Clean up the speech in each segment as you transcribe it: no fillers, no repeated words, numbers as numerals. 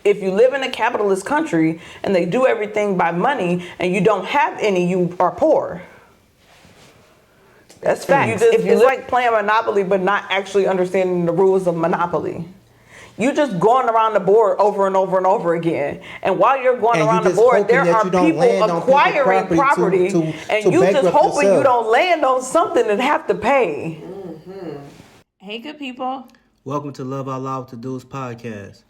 If you live in a capitalist country and they do everything by money and you don't have any, you are poor. That's fact. It's like playing Monopoly but not actually understanding the rules of Monopoly. You just going around the board over and over and over again. And while you're going around the board, there are people acquiring property and you just hoping you don't land on something and have to pay. Mm-hmm. Hey, good people. Welcome to Love Out Loud with the Dudes podcast.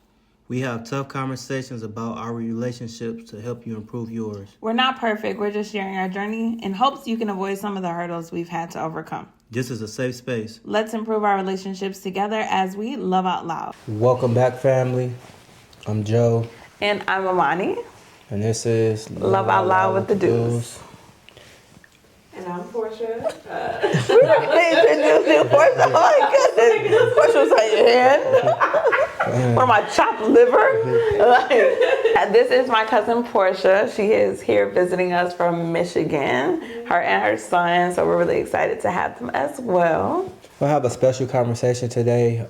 We have tough conversations about our relationships to help you improve yours. We're not perfect. We're just sharing our journey in hopes you can avoid some of the hurdles we've had to overcome. This is a safe space. Let's improve our relationships together as we love out loud. Welcome back, family. I'm Joe. And I'm Amani. And this is Love Out Loud with the Dudes. And I'm Portia. We really introduced you, Portia. Oh my goodness. Portia was like, and or my chopped liver. This is my cousin Portia. She is here visiting us from Michigan. Her and her son. So we're really excited to have them as well. We'll have a special conversation today.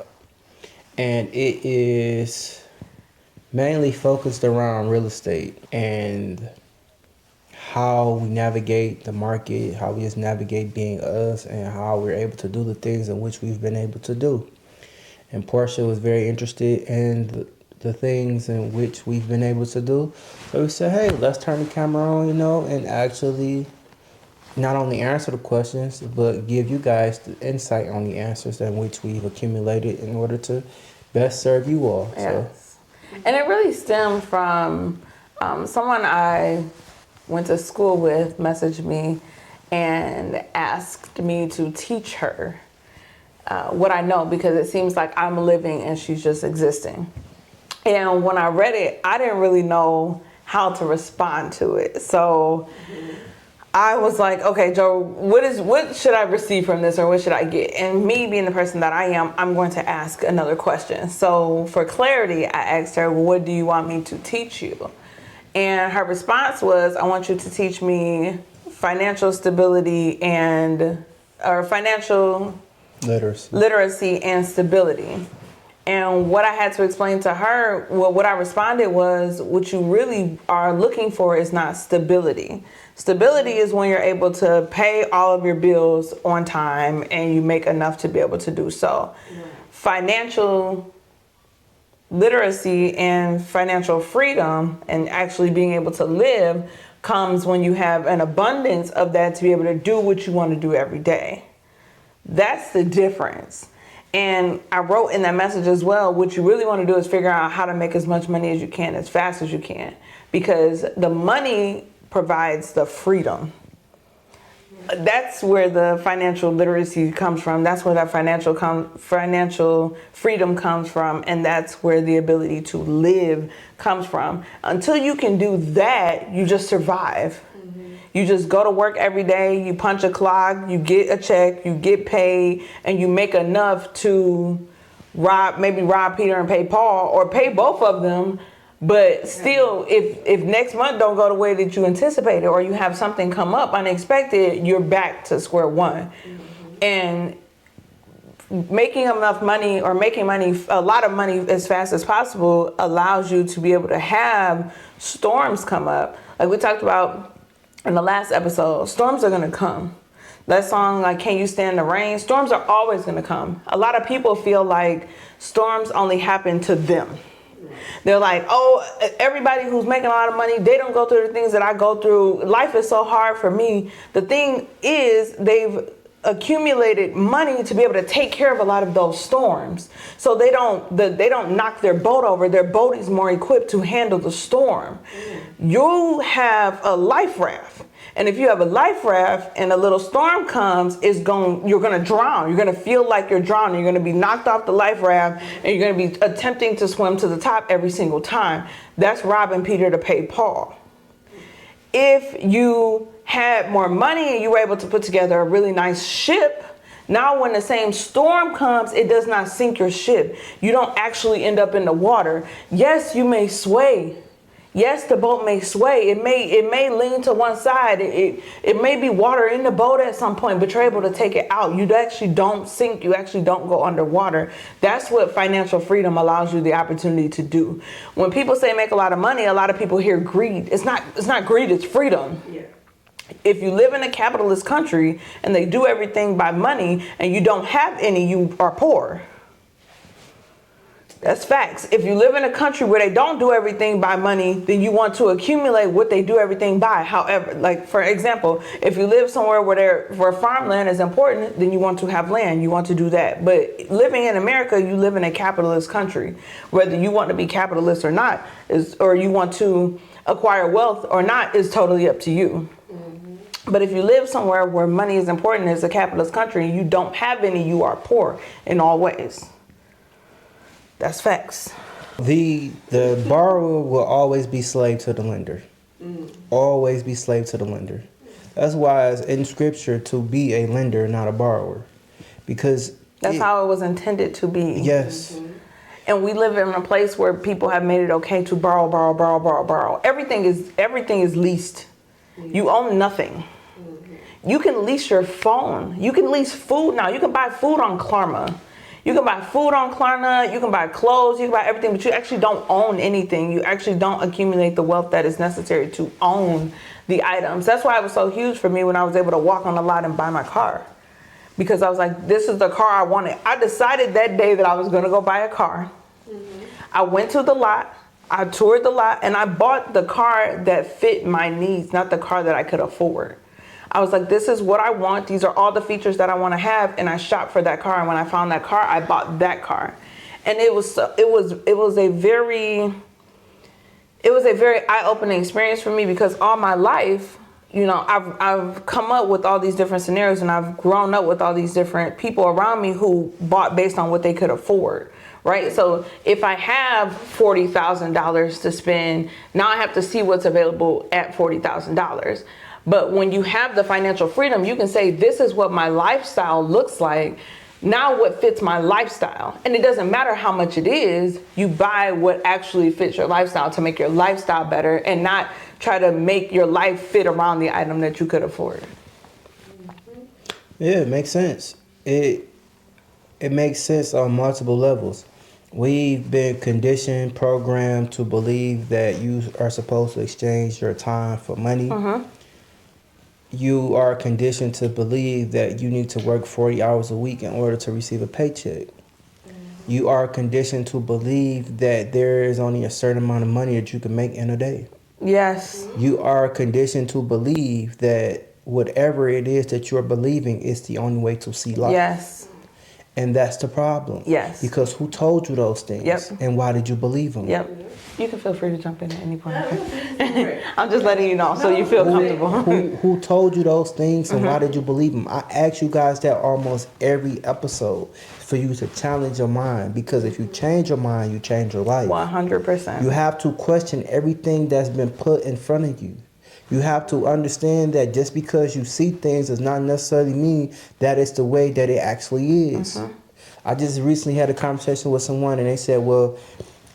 And it is mainly focused around real estate and how we navigate the market, how we just navigate being us, and how we're able to do the things in which we've been able to do. And Portia was very interested in the things in which we've been able to do. So we said, hey, let's turn the camera on, and actually not only answer the questions, but give you guys the insight on the answers in which we've accumulated in order to best serve you all. Yes. So. And it really stemmed from someone I went to school with messaged me and asked me to teach her what I know, because it seems like I'm living and she's just existing. And when I read it, I didn't really know how to respond to it. So I was like, okay, Joe, what should I receive from this, or what should I get? And me being the person that I am, I'm going to ask another question. So for clarity, I asked her, what do you want me to teach you? And her response was, I want you to teach me financial stability or financial literacy and stability. And what I had to explain to her, what I responded was, what you really are looking for is not stability. Stability is when you're able to pay all of your bills on time and you make enough to be able to do so. Yeah. Financial literacy and financial freedom and actually being able to live comes when you have an abundance of that to be able to do what you want to do every day. That's the difference. And I wrote in that message as well, what you really want to do is figure out how to make as much money as you can, as fast as you can, because the money provides the freedom. That's where the financial literacy comes from. That's where that financial freedom comes from. And that's where the ability to live comes from. Until you can do that, you just survive. Mm-hmm. You just go to work every day, you punch a clock, you get a check, you get paid, and you make enough to rob Peter and pay Paul, or pay both of them. But still, if next month don't go the way that you anticipated, or you have something come up unexpected, you're back to square one. Mm-hmm. And making enough money, or making money, a lot of money as fast as possible, allows you to be able to have storms come up. Like we talked about in the last episode, storms are going to come. That song, like, Can You Stand the Rain? Storms are always going to come. A lot of people feel like storms only happen to them. They're like, oh, everybody who's making a lot of money, they don't go through the things that I go through. Life is so hard for me. The thing is, they've accumulated money to be able to take care of a lot of those storms. So they don't knock their boat over. Their boat is more equipped to handle the storm. You have a life raft. And if you have a life raft and a little storm comes, you're going to drown. You're going to feel like you're drowning. You're going to be knocked off the life raft, and you're going to be attempting to swim to the top every single time. That's robbing Peter to pay Paul. If you had more money and you were able to put together a really nice ship, now when the same storm comes, it does not sink your ship. You don't actually end up in the water. Yes, you may sway. Yes, the boat may sway. It may lean to one side. It may be water in the boat at some point, but you're able to take it out. You actually don't sink. You actually don't go underwater. That's what financial freedom allows you the opportunity to do. When people say make a lot of money, a lot of people hear greed. It's not greed, it's freedom. Yeah. If you live in a capitalist country and they do everything by money and you don't have any, you are poor. That's facts. If you live in a country where they don't do everything by money, then you want to accumulate what they do everything by. However, like for example, if you live somewhere where farmland is important, then you want to have land. You want to do that. But living in America, you live in a capitalist country. Whether you want to be capitalist or not, or you want to acquire wealth or not, is totally up to you. But if you live somewhere where money is important as a capitalist country and you don't have any, you are poor in all ways. That's facts. The borrower will always be slave to the lender. Always be slave to the lender. That's why it's in scripture to be a lender, not a borrower. Because that's how it was intended to be. Yes. And we live in a place where people have made it okay to borrow. Everything is leased. You own nothing. You can lease your phone. You can lease food now. You can buy food on Klarna. You can buy food on Klarna, you can buy clothes, you can buy everything, but you actually don't own anything. You actually don't accumulate the wealth that is necessary to own the items. That's why it was so huge for me when I was able to walk on the lot and buy my car. Because I was like, this is the car I wanted. I decided that day that I was going to go buy a car. I went to the lot, I toured the lot, and I bought the car that fit my needs, not the car that I could afford. I was like, this is what I want. These are all the features that I want to have. And I shopped for that car. And when I found that car, I bought that car. And it was a very eye-opening experience for me, because all my life, you know, I've come up with all these different scenarios and I've grown up with all these different people around me who bought based on what they could afford. Right. So if I have $40,000 to spend, now I have to see what's available at $40,000. But when you have the financial freedom, you can say, this is what my lifestyle looks like. Now what fits my lifestyle? And it doesn't matter how much it is. You buy what actually fits your lifestyle to make your lifestyle better, and not try to make your life fit around the item that you could afford. Yeah, it makes sense. It makes sense on multiple levels. We've been conditioned, programmed to believe that you are supposed to exchange your time for money. You are conditioned to believe that you need to work 40 hours a week in order to receive a paycheck. You are conditioned to believe that there is only a certain amount of money that you can make in a day. Yes. You are conditioned to believe that whatever it is that you're believing is the only way to see life. Yes. And that's the problem. Yes. Because who told you those things? Yep. And why did you believe them? Yep. You can feel free to jump in at any point. I'm just letting you know so you feel comfortable. Who told you those things, and why did you believe them? I ask you guys that almost every episode for you to challenge your mind, because if you change your mind, you change your life. 100%. You have to question everything that's been put in front of you. You have to understand that just because you see things does not necessarily mean that it's the way that it actually is. I just recently had a conversation with someone, and they said, well,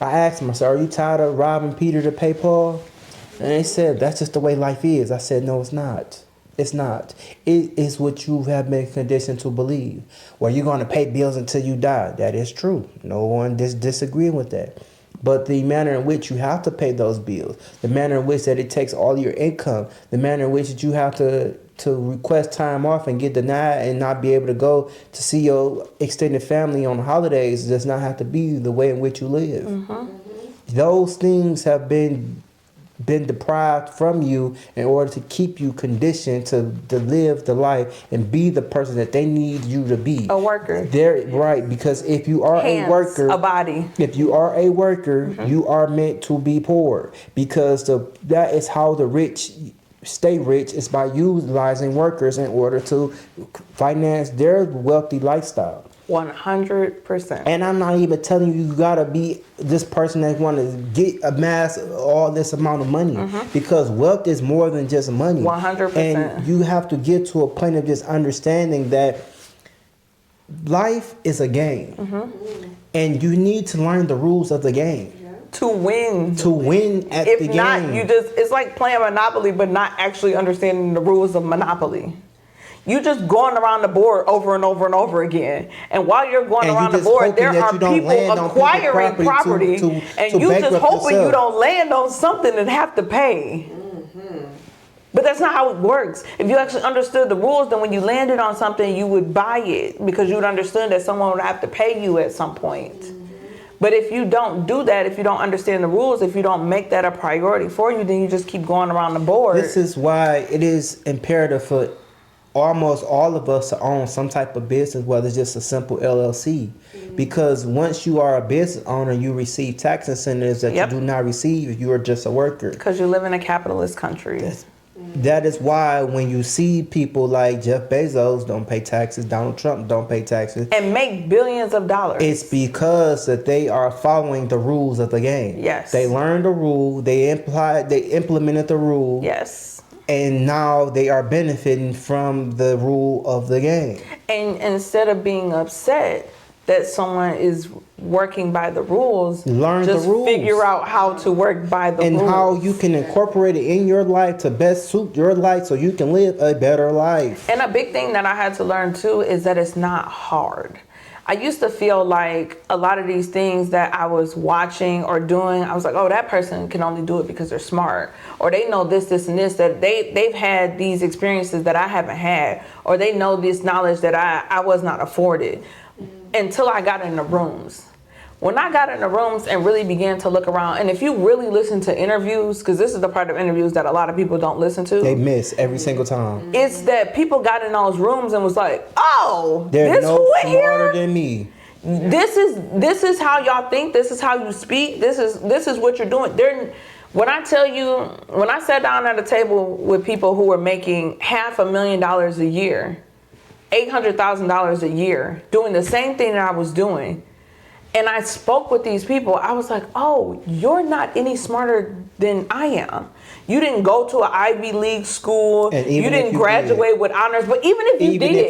I asked them, I said, are you tired of robbing Peter to pay Paul? And they said, that's just the way life is. I said, no, it's not. It's not. It is what you have been conditioned to believe. Well, you're going to pay bills until you die. That is true. No one is disagreeing with that. But the manner in which you have to pay those bills, the manner in which that it takes all your income, the manner in which that you have to request time off and get denied and not be able to go to see your extended family on holidays does not have to be the way in which you live. Those things have been deprived from you in order to keep you conditioned to live the life and be the person that they need you to be. A worker. They're right, because if you are Hands, a worker, a body. if you are a worker, you are meant to be poor, because that is how the rich stay rich, is by utilizing workers in order to finance their wealthy lifestyle. 100%. And I'm not even telling you gotta be this person that want to amass all this amount of money, because wealth is more than just money. 100%. And you have to get to a point of just understanding that life is a game, and you need to learn the rules of the game. to win. To win at If the game. not, it's like playing Monopoly, but not actually understanding the rules of Monopoly. You just going around the board over and over and over again. And while you're going And around you the just board, hoping there that are you don't people land on people's acquiring property, to and you just bankrupt hoping you yourself. don't land on something and have to pay. But that's not how it works. If you actually understood the rules, then when you landed on something, you would buy it because you would understand that someone would have to pay you at some point. But if you don't do that, if you don't understand the rules, if you don't make that a priority for you, then you just keep going around the board. This is why it is imperative for almost all of us to own some type of business, whether it's just a simple LLC. Because once you are a business owner, you receive tax incentives that Yep. you do not receive if you are just a worker. Because you live in a capitalist country. That is why when you see people like Jeff Bezos don't pay taxes, Donald Trump don't pay taxes, And make billions of dollars. it's because that they are following the rules of the game. Yes. They learned the rule, they implemented the rule, Yes. and now they are benefiting from the rule of the game. And instead of being upset that someone is working by the rules, Learn the just rules. figure out how to work by the And rules. how you can incorporate it in your life to best suit your life so you can live a better life. And a big thing that I had to learn too is that it's not hard. I used to feel like a lot of these things that I was watching or doing, I was like, oh, that person can only do it because they're smart. Or they know this, this, and this, that they've had these experiences that I haven't had. Or they know this knowledge that I was not afforded. Until I got in the rooms. When I got in the rooms and really began to look around, and if you really listen to interviews, because this is the part of interviews that a lot of people don't listen to. They miss every single time. It's that people got in those rooms and was like, oh, They're this no who in smarter here? than me. This is how y'all think. This is how you speak. This is what you're doing. When I tell you, when I sat down at a table with people who were making $500,000 a year, $800,000 a year, doing the same thing that I was doing, and I spoke with these people, I was like, oh, you're not any smarter than I am. You didn't go to an Ivy League school. And You even didn't if you graduate with honors. But even if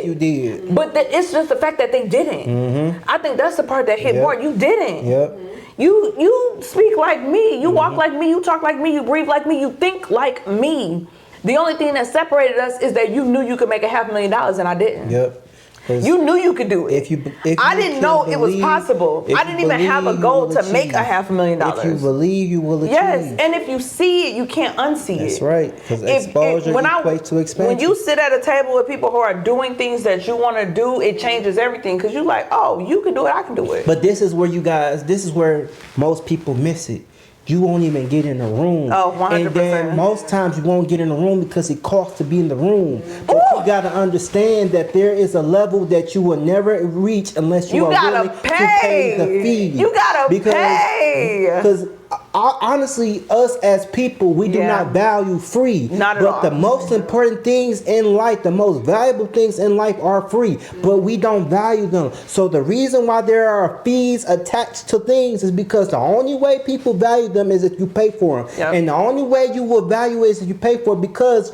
you did. But it's just the fact that they didn't. I think that's the part that hit Yep. more. You didn't. Yep. You speak like me. You walk like me. You talk like me. You breathe like me. You think like me. The only thing that separated us is that you knew you could make $500,000 and I didn't. Yep. 'Cause You knew you could do it. If you I didn't can know it was believe- possible. if I you didn't even have a believe, goal you to will make achieve. $500,000. If you believe, you will achieve. Yes, and if you see it, you can't unsee it. That's right, because exposure equates to expansion. When you sit at a table with people who are doing things that you want to do, it changes everything. Because you're like, oh, you can do it, I can do it. But this is where most people miss it. You won't even get in the room. Oh, 100%. And then most times you won't get in the room because it costs to be in the room. But Ooh. you got to understand that there is a level that you will never reach unless you are gotta willing to pay the fee. You gotta pay. Because honestly, us as people, we do Yeah. not value free. Not at but all. the most important things in life, the most valuable things in life are free, but we don't value them. So the reason why there are fees attached to things is because the only way people value them is if you pay for them. Yep. And the only way you will value it is if you pay for it, because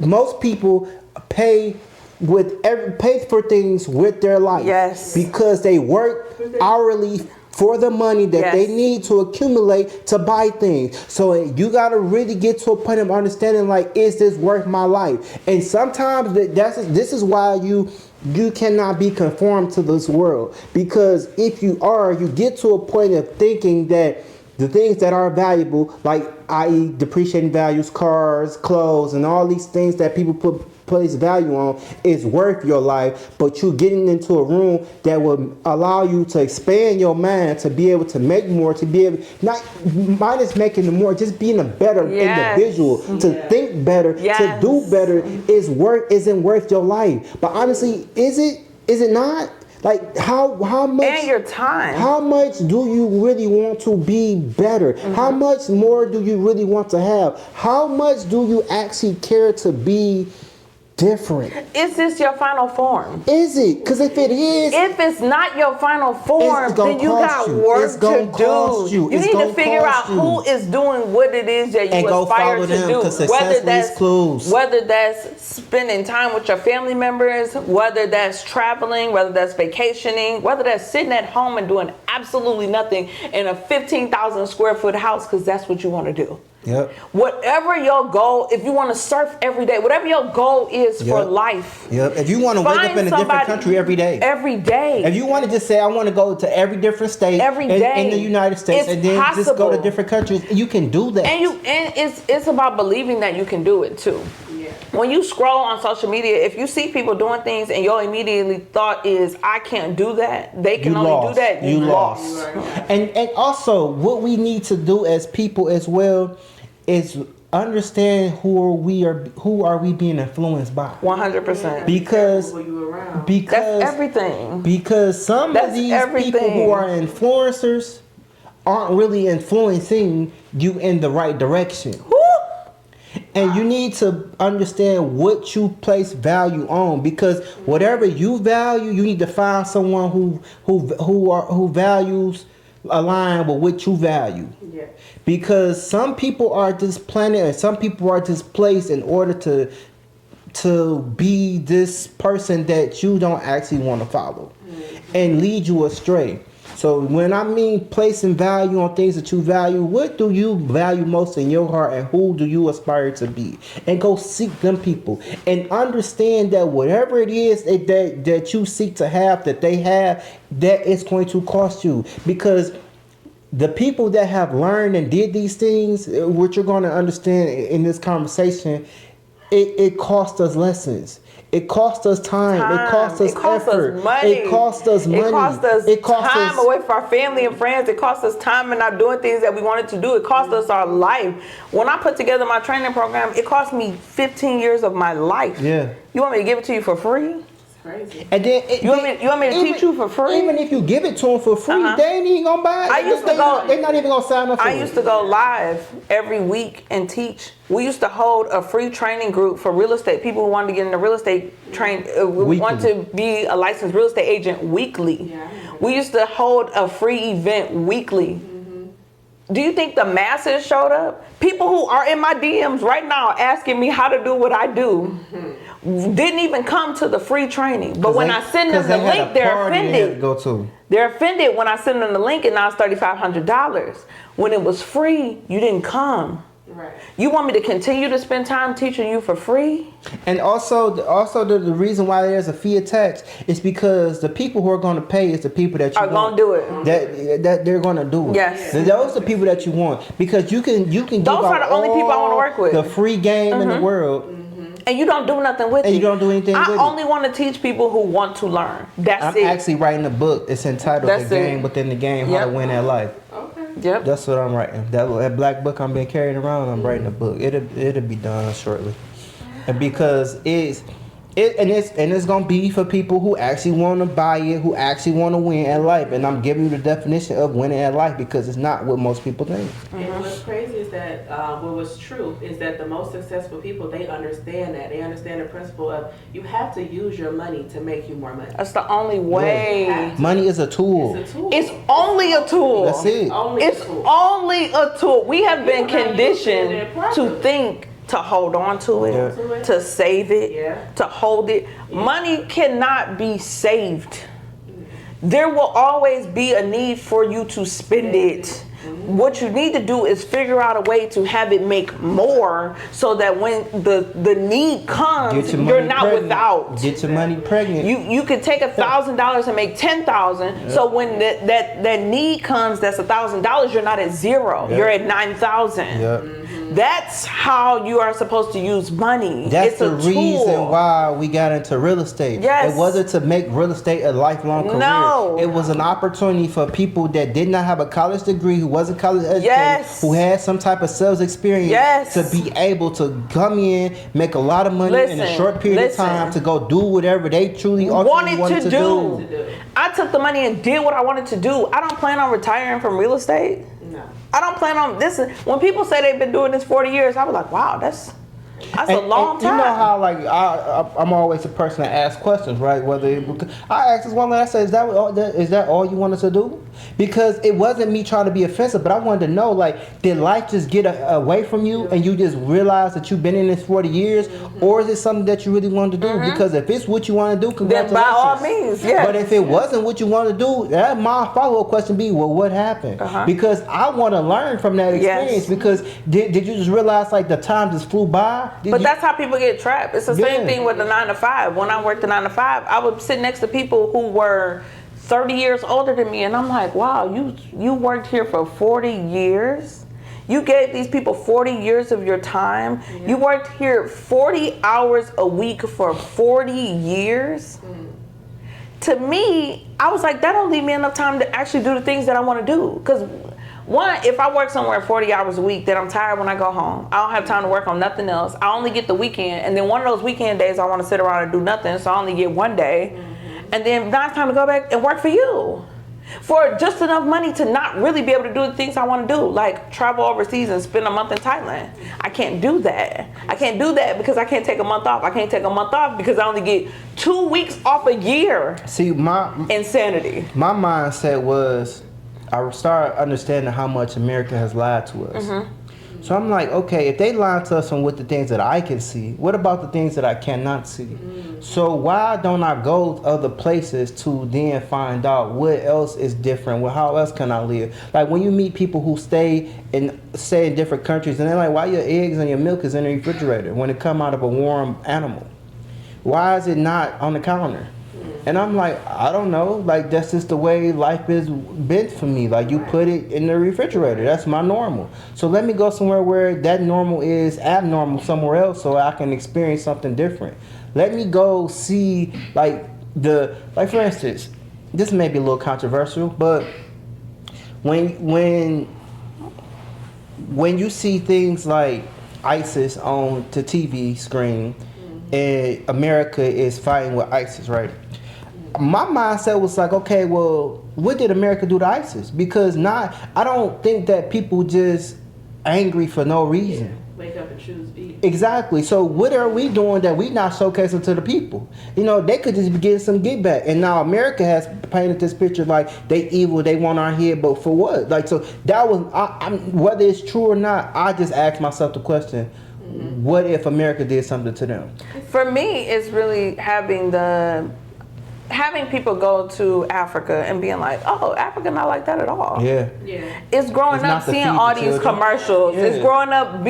most people pay for things with their life. Yes. Because they work hourly for the money that they Yes. need to accumulate to buy things. So you got to really get to a point of understanding, like, is this worth my life? And sometimes this is why you cannot be conformed to this world. Because if you are, you get to a point of thinking that the things that are valuable, like i.e. depreciating values, cars, clothes, and all these things that people place value on, is worth your life. But you're getting into a room that will allow you to expand your mind, to be able to make more, to be able, not minus making more, just being a better Yes. individual, to think better, Yes. to do better, isn't worth your life. But honestly, is it not? Like how much, And your time. how much do you really want to be better? How much more do you really want to have? How much do you actually care to be different. Is this your final form? Is it? Because if it is, If it's not your final form, It's gonna then you cost got you. work It's gonna to cost do. you. You It's need to gonna figure out cost you. who is doing what it is that And you go aspire follow to them, do. 'cause success leaves clues. Whether that's spending time with your family members, whether that's traveling, whether that's vacationing, whether that's sitting at home and doing absolutely nothing in a 15,000 square foot house because that's what you want to do. Yep. Whatever your goal, if you want to surf every day, whatever your goal is for Yep. life. Yep. If you want to wake up Find in a different somebody country every day. Every day. If you want to just say, I want to go to every different state Every in day. the United States, It's and then just go to possible. different countries, you can do that. And it's about believing that you can do it too. Yeah. When you scroll on social media, if you see people doing things and your immediately thought is, I can't do that, they can You only lost. do that, you lost. And also, what we need to do as people as well is understand who are we being influenced by. 100%. Because Who you around? because That's everything. because some That's of these people everything. who are influencers aren't really influencing you in the right direction. And you need to understand what you place value on, because whatever you value, you need to find someone who values align with what you value. Yeah. Because some people are just planted and some people are just placed in order to be this person that you don't actually want to follow and lead you astray. So when I mean placing value on things that you value, what do you value most in your heart and who do you aspire to be? And go seek them people and understand that whatever it is that you seek to have, that they have, that is going to cost you. Because the people that have learned and did these things, what you're going to understand in this conversation, it cost us lessons. It cost us time. It cost us effort. money. It cost us money. It cost us time away from our family and friends. It cost us time in not doing things that we wanted to do. It cost us our life. When I put together my training program, it cost me 15 years of my life. Yeah. You want me to give it to you for free? Crazy. And then You want me to teach you for free? Even if you give it to them for free, they ain't even gonna buy it. They're not even gonna sign up for it. I used to go live every week and teach. We used to hold a free training group for real estate. People who wanted to get into real estate want to be a licensed real estate agent weekly. Yeah. We used to hold a free event weekly. Do you think the masses showed up? People who are in my DMs right now asking me how to do what I do didn't even come to the free training. But when I send them the link, they're offended. Go to. They're offended when I send them the link and now it's $3,500. When it was free, you didn't come. Right. You want me to continue to spend time teaching you for free? And also the reason why there's a fee attached is because the people who are going to pay is the people that you Are going to do it. That they're going to do it. Yes. Those are the people that you want, because you can give Those are the only people I wanna work with. The free game in the world. And you don't do nothing with it. And you don't do anything with it. I only want to teach people who want to learn. That's it. I'm actually writing a book. It's entitled That's The Game it. Within the Game, How Yep. to Win at Life. Okay. Yep. That's what I'm writing. That black book I'm being carried around, I'm writing a book. It'll be done shortly. And because it's gonna be for people who actually want to buy it, who actually want to win at life. And I'm giving you the definition of winning at life, because it's not what most people think. And what's crazy is that what was true is that the most successful people, they understand that. They understand the principle of you have to use your money to make you more money. That's the only way. Money is a tool. It's a tool. It's only a tool. That's it. It's only a tool. We have been conditioned to think, to hold on to it, Yeah. to save it, Yeah. to hold it. Money cannot be saved. There will always be a need for you to spend it. What you need to do is figure out a way to have it make more, so that when the need comes, you're not pregnant. without. Get your money pregnant. You could take $1,000 and make 10,000. So when that need comes, that's $1,000. You're not at zero. Yep. You're at 9,000. Yep. That's how you are supposed to use money. That's it's a the tool. reason why we got into real estate. Yes. It wasn't to make real estate a lifelong career. No. It was an opportunity for people that did not have a college degree, who wasn't college educated, Yes. who had some type of sales experience, Yes. to be able to come in, make a lot of money in a Listen, short period listen. of time, to go do whatever they truly ultimately wanted to do. I took the money and did what I wanted to do. I don't plan on retiring from real estate. No. I don't plan on this. When people say they've been doing this 40 years, I was like, wow, That's a long time. You know how like I'm always a person that asks questions, right? Whether I asked this one lady, I said, is that all you wanted to do? Because it wasn't me trying to be offensive, but I wanted to know, like, did life just get away from you and you just realize that you've been in this 40 years, or is it something that you really wanted to do? Because if it's what you want to do, congratulations. Then by all means, yes. But if it wasn't what you want to do, that my follow-up question be, well, what happened? Because I want to learn from that experience. Because did you just realize like the time just flew by? That's how people get trapped. It's the same thing with the 9 to 5. When I worked the 9 to 5, I would sit next to people who were 30 years older than me, and I'm like, wow, you worked here for 40 years? You gave these people 40 years of your time? Yeah. You worked here 40 hours a week for 40 years? To me, I was like, that don't leave me enough time to actually do the things that I want to do. Because one, if I work somewhere 40 hours a week, then I'm tired when I go home. I don't have time to work on nothing else. I only get the weekend, and then one of those weekend days I want to sit around and do nothing, so I only get one day. And then now it's time to go back and work for you for just enough money to not really be able to do the things I want to do, like travel overseas and spend a month in Thailand. I can't do that. I can't do that because I can't take a month off. I can't take a month off because I only get 2 weeks off a year. See, insanity. My mindset was, I started understanding how much America has lied to us. So I'm like, okay, if they lie to us on what the things that I can see, what about the things that I cannot see? So why don't I go other places to then find out what else is different? Well, how else can I live? Like when you meet people who stay in different countries, and they're like, why your eggs and your milk is in the refrigerator when it come out of a warm animal? Why is it not on the counter? And I'm like, I don't know. Like, that's just the way life has been for me. Like, you put it in the refrigerator. That's my normal. So let me go somewhere where that normal is abnormal somewhere else so I can experience something different. Let me go see, like for instance, this may be a little controversial, but when you see things like ISIS on the TV screen, and America is fighting with ISIS, right? My mindset was like, okay, well, what did America do to ISIS? Because I don't think that people just angry for no reason. Wake up and choose beef. Exactly. So what are we doing that we not showcasing to the people? You know, they could just be getting some get back. And now America has painted this picture like they evil, they want our head, but for what? Like, so that was, whether it's true or not, I just asked myself the question, what if America did something to them? For me, it's really having people go to Africa and being like, oh, Africa not like that at all. Yeah. It's growing up seeing all these commercials. Yeah. It's growing up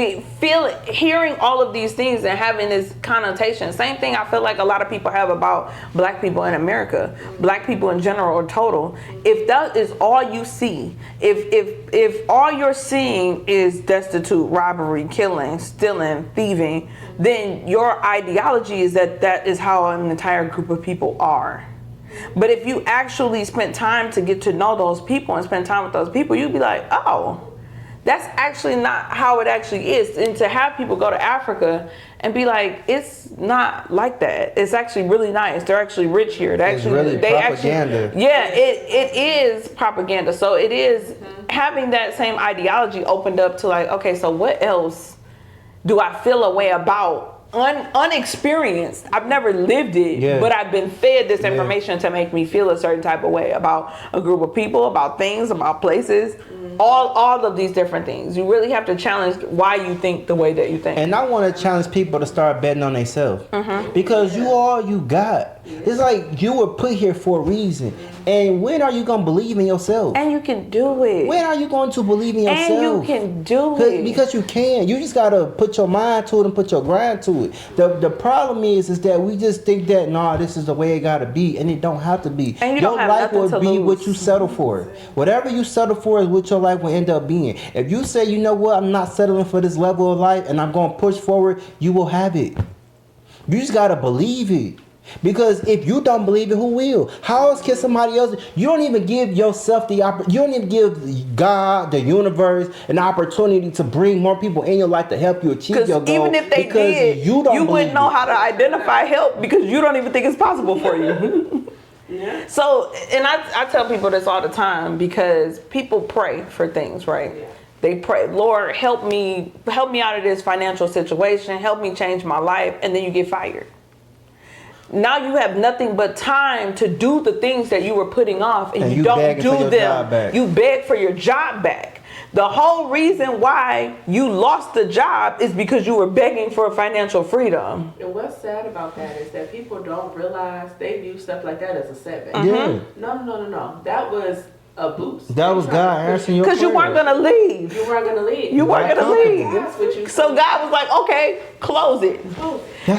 hearing all of these things and having this connotation. Same thing I feel like a lot of people have about black people in America, black people in general or total. If that is all you see, if all you're seeing is destitute, robbery, killing, stealing, thieving, then your ideology is that is how an entire group of people are. But if you actually spent time to get to know those people and spend time with those people, you'd be like, oh, that's actually not how it actually is. And to have people go to Africa and be like, it's not like that. It's actually really nice. They're actually rich here. It's really propaganda. It is propaganda. So it is having that same ideology opened up to like, okay, so what else do I feel a way about? Unexperienced. I've never lived it, but I've been fed this information to make me feel a certain type of way about a group of people, about things, about places, all of these different things. You really have to challenge why you think the way that you think. And I want to challenge people to start betting on themselves, because you all you got. It's like you were put here for a reason. And when are you going to believe in yourself? And you can do it. When are you going to believe in yourself? And you can do it. Because you can. You just got to put your mind to it and put your grind to it. The problem is that we just think that, nah, this is the way it got to be. And it don't have to be. And your life will be what you settle for. Whatever you settle for is what your life will end up being. If you say, you know what, I'm not settling for this level of life and I'm going to push forward, you will have it. You just got to believe it. Because if you don't believe it, who will? How else can somebody else? You don't even give yourself you don't even give God, the universe, an opportunity to bring more people in your life to help you achieve your goal. Even if they did, you wouldn't know how to identify help because you don't even think it's possible for you. So, and I tell people this all the time because people pray for things, right? They pray, Lord, help me out of this financial situation, help me change my life, and then you get fired. Now you have nothing but time to do the things that you were putting off, and you don't do them. You beg for your job back. The whole reason why you lost the job is because you were begging for financial freedom. And what's sad about that is that people don't realize they view stuff like that as a setback. Yeah. No. That was a boost. That was God answering your prayer. Because you weren't going to leave. You weren't going to leave. You weren't going to leave. That's what you So God was like, okay, close it.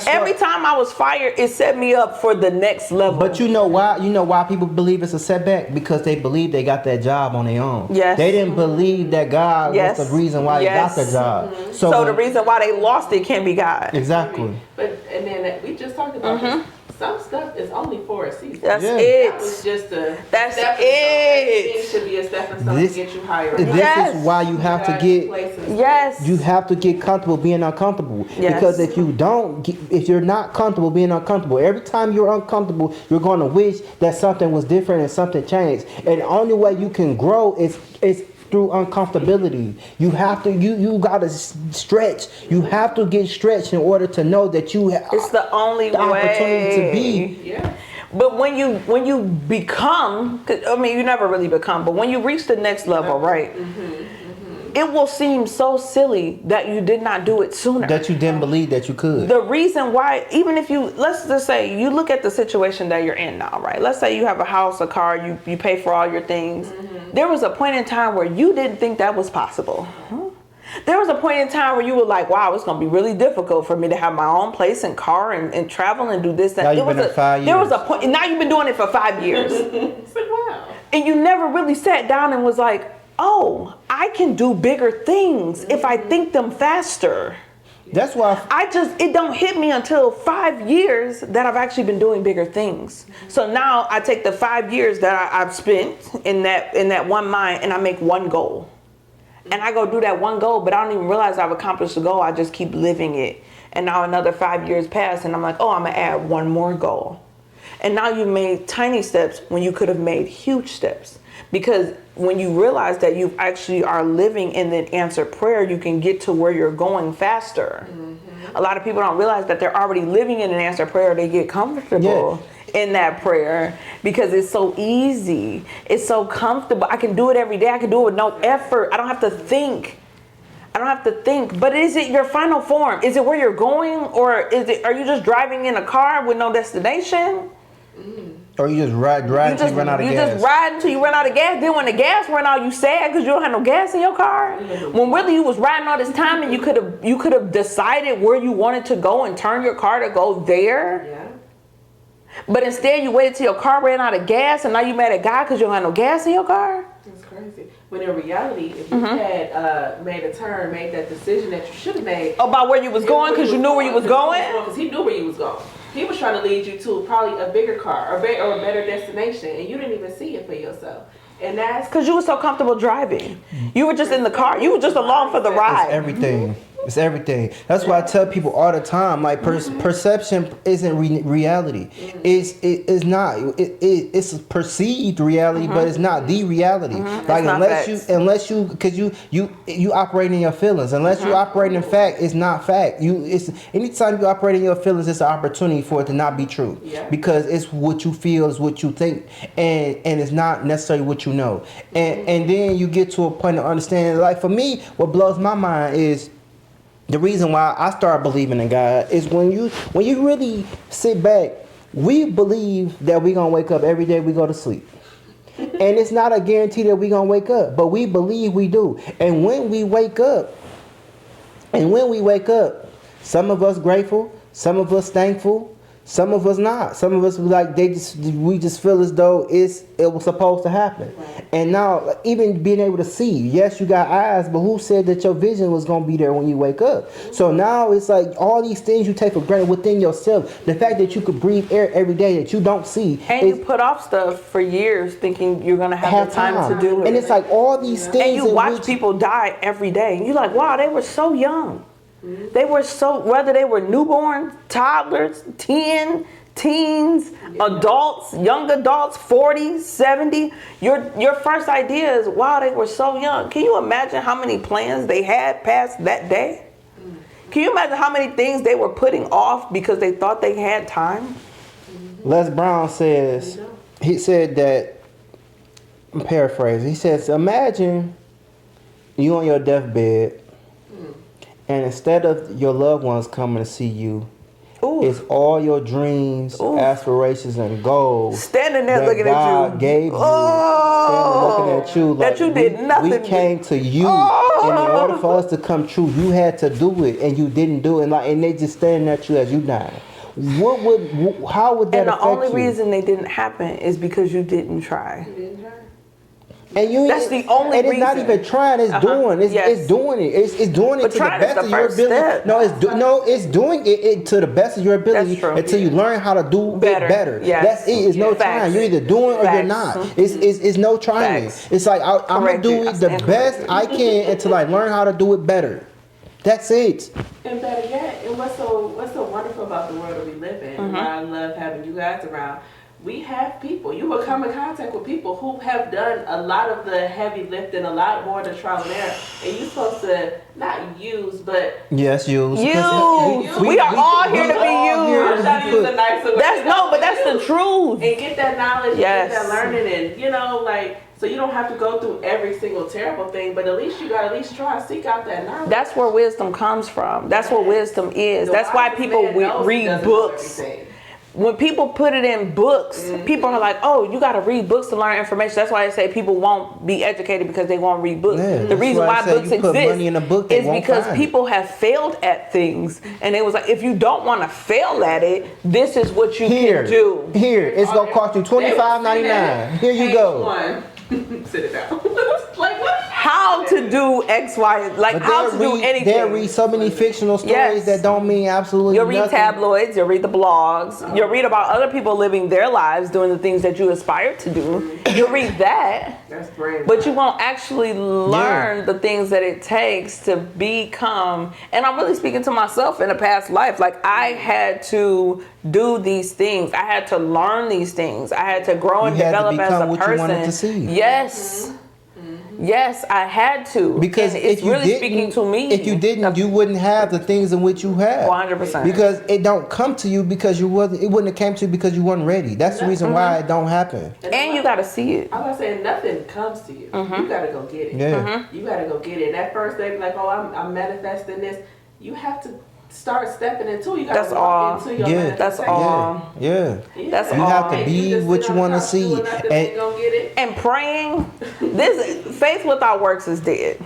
Every time I was fired, it set me up for the next level. But you know why? You know why people believe it's a setback? Because they believe they got that job on their own. Yes. They didn't believe that God was the reason why they got the job. So the reason why they lost it can't be God. Exactly. But and then we just talked about this. Some stuff is only for a season. That's it. That was just a That's stepping it. stone. It should be a stepping stone to get you higher. This is why you have to get. Yes. You have to get comfortable being uncomfortable. Yes. Because if you don't, if you're not comfortable being uncomfortable, every time you're uncomfortable, you're going to wish that something was different and something changed. And the only way you can grow is through uncomfortability. You have to, you gotta stretch. You have to get stretched in order to know that you have. It's the only way. Opportunity to be. Yeah. But when you become, I mean, you never really become, but when you reach the next level, right? It will seem so silly that you did not do it sooner. That you didn't believe that you could. The reason why, even if you, let's just say you look at the situation that you're in now, right? Let's say you have a house, a car, you pay for all your things. There was a point in time where you didn't think that was possible. There was a point in time where you were like, wow, it's going to be really difficult for me to have my own place and car and travel and do this. Now you've been 5 years. There was a point, and now you've been doing it for 5 years. It's like, wow. And you never really sat down and was like, oh, I can do bigger things if I think them faster. That's why it don't hit me until 5 years that I've actually been doing bigger things. So now I take the 5 years that I've spent in that one mind and I make one goal. And I go do that one goal, but I don't even realize I've accomplished the goal. I just keep living it. And now another 5 years pass and I'm like, oh, I'm gonna add one more goal. And now you made tiny steps when you could have made huge steps. Because when you realize that you actually are living in an answered prayer, you can get to where you're going faster. A lot of people don't realize that they're already living in an answered prayer. They get comfortable in that prayer because it's so easy. It's so comfortable. I can do it every day. I can do it with no effort. I don't have to think. But is it your final form? Is it where you're going? Or are you just driving in a car with no destination? Or you just ride until you run out of gas. You just ride until you run out of gas. Then when the gas run out, you sad because you don't have no gas in your car. When really you was riding all this time and you could have decided where you wanted to go and turn your car to go there. Yeah. But instead you waited till your car ran out of gas and now you mad at God because you don't have no gas in your car. That's crazy. When in reality, if you had made a turn, made that decision that you should have made. About where you was going because you knew where you was going? Because he knew where you was going. He was trying to lead you to probably a bigger car or a better destination, and you didn't even see it for yourself. And that's because you were so comfortable driving. You were just in the car. You were just along for the ride. It's everything. It's everything. That's why I tell people all the time, like perception isn't reality. It's not. It's a perceived reality, but it's not the reality. Like unless you, because you operate in your feelings. Unless you operate in fact, it's not fact. It's anytime you operate in your feelings, it's an opportunity for it to not be true. Yeah. Because it's what you feel, is what you think, and it's not necessarily what you know. And then you get to a point of understanding. Like for me, what blows my mind is, the reason why I started believing in God is when you really sit back, we believe that we're going to wake up every day we go to sleep. And it's not a guarantee that we're going to wake up, but we believe we do. And when we wake up, some of us grateful, some of us thankful, some of us not. Some of us like we just feel as though it was supposed to happen. Right. And now even being able to see, yes, you got eyes, but who said that your vision was going to be there when you wake up? So now it's like all these things you take for granted within yourself. The fact that you could breathe air every day that you don't see. And you put off stuff for years thinking you're going to have the time to do it. And it's like all these things. And you watch people die every day. And you're like, wow, they were so young. They were so, whether they were newborn, toddlers, 10, teens, adults, young adults, 40, 70. Your first idea is, wow, they were so young. Can you imagine how many plans they had past that day? Can you imagine how many things they were putting off because they thought they had time? Les Brown says, he said that, I'm paraphrasing, he says, imagine you on your deathbed, and instead of your loved ones coming to see you, it's all your dreams, aspirations, and goals standing there that looking God at you. gave you, standing looking at you. That you did nothing. We came to you, and in order for us to come true, you had to do it, and you didn't do it. And they just staring at you as you died. How would that affect you? And the only reason they didn't happen is because you didn't try. And That's the only and it's not reason. even trying. It's doing. It's doing it. It's doing it But to the trying is best the of your first ability. step. No, it's doing it to the best of your ability That's true. until you learn how to do Better. it better. Yes. That's it. It's no Facts. trying. You're either doing or you're Facts. not. It's no trying. Facts. It's like I'm gonna Correct do it. it the best I can until I learn how to do it better. That's it. And better yet, and what's so wonderful about the world that we live in, and why I love having you guys around, we have people. You will come in contact with people who have done a lot of the heavy lifting, a lot more than trial and error. And you're supposed to not use, but Yes, use. We are all here to be I'm used. trying to use a nicer way. But that's the truth. And get that knowledge, Yes. and get that learning, and like, so you don't have to go through every single terrible thing, but at least you got to at least try to seek out that knowledge. That's where wisdom comes from. That's what wisdom is. The That's why wisest people man knows he read doesn't know books. everything. When people put it in books, people are like, oh, you got to read books to learn information. That's why I say people won't be educated because they won't read books. Yeah, The that's reason why I why say books you put exist money in a book, they is won't because find it. people have failed at things. And it was like, if you don't want to fail at it, this is what you can do. Here, it's gonna cost you $25.99. Here you go. One. Sit it down. Like what? How to do X, Y, like But how to do anything. They'll read so many fictional stories Yes. that don't mean absolutely You'll read nothing. tabloids, you'll read the blogs, you'll read about other people living their lives doing the things that you aspire to do. You'll read that, That's brave. but you won't actually learn the things that it takes to become. And I'm really speaking to myself in a past life. Like, I had to do these things. I had to learn these things. I had to grow and You had to develop as become a what you person. wanted to see. Yes. Yes, I had to. Because and it's if you really didn't, speaking to me. if you didn't, you wouldn't have the things in which you have. 100%. Because it don't come to you because you wasn't. It wouldn't have came to you because you wasn't ready. That's the reason why it don't happen. And you gotta see it. I'm not saying nothing comes to you. You gotta go get it. Yeah. You gotta go get it. And that first day, be like, oh, I'm manifesting this. You have to start stepping into. You gotta That's walk all. into your Yeah. manifestation. That's all. Yeah. That's You all. have to And be just what sit you on want to top see. doing nothing, And go get it. And praying, this faith without works is dead.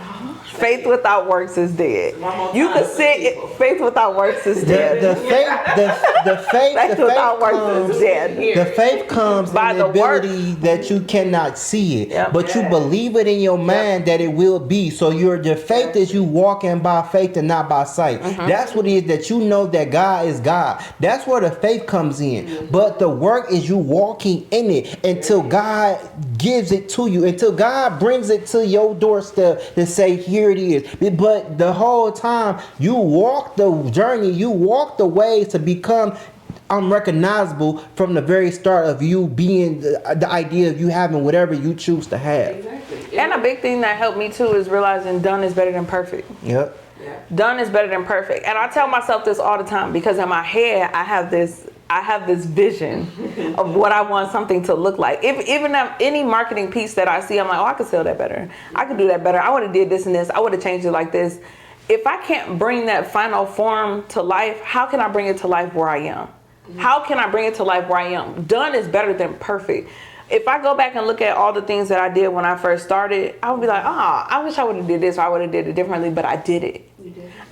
Faith without works is dead. One more You time can for sit. people. Faith without works is the dead. faith Faith without works is dead. The faith comes By in the the work. ability that you cannot see it, Yep. but you Yeah. believe it in your mind that it will be. So your faith is you walking by faith and not by sight. That's what it is, that you know that God is God. That's where the faith comes in. But the work is you walking in it until God gives it to you, until God brings it to your doorstep to say, here it is. But the whole time you walk the journey, you walk the ways to become unrecognizable from the very start of you being the idea of you having whatever you choose to have. Exactly. And a big thing that helped me too is realizing done is better than perfect. Yep. Yeah. Done is better than perfect. And I tell myself this all the time because in my head I have this vision of what I want something to look like. If even any marketing piece that I see, I'm like, oh, I could sell that better. I could do that better. I would have did this and this. I would have changed it like this. If I can't bring that final form to life, how can I bring it to life where I am? How can I bring it to life where I am? Done is better than perfect. If I go back and look at all the things that I did when I first started, I would be like, I wish I would have did this or I would have did it differently, but I did it.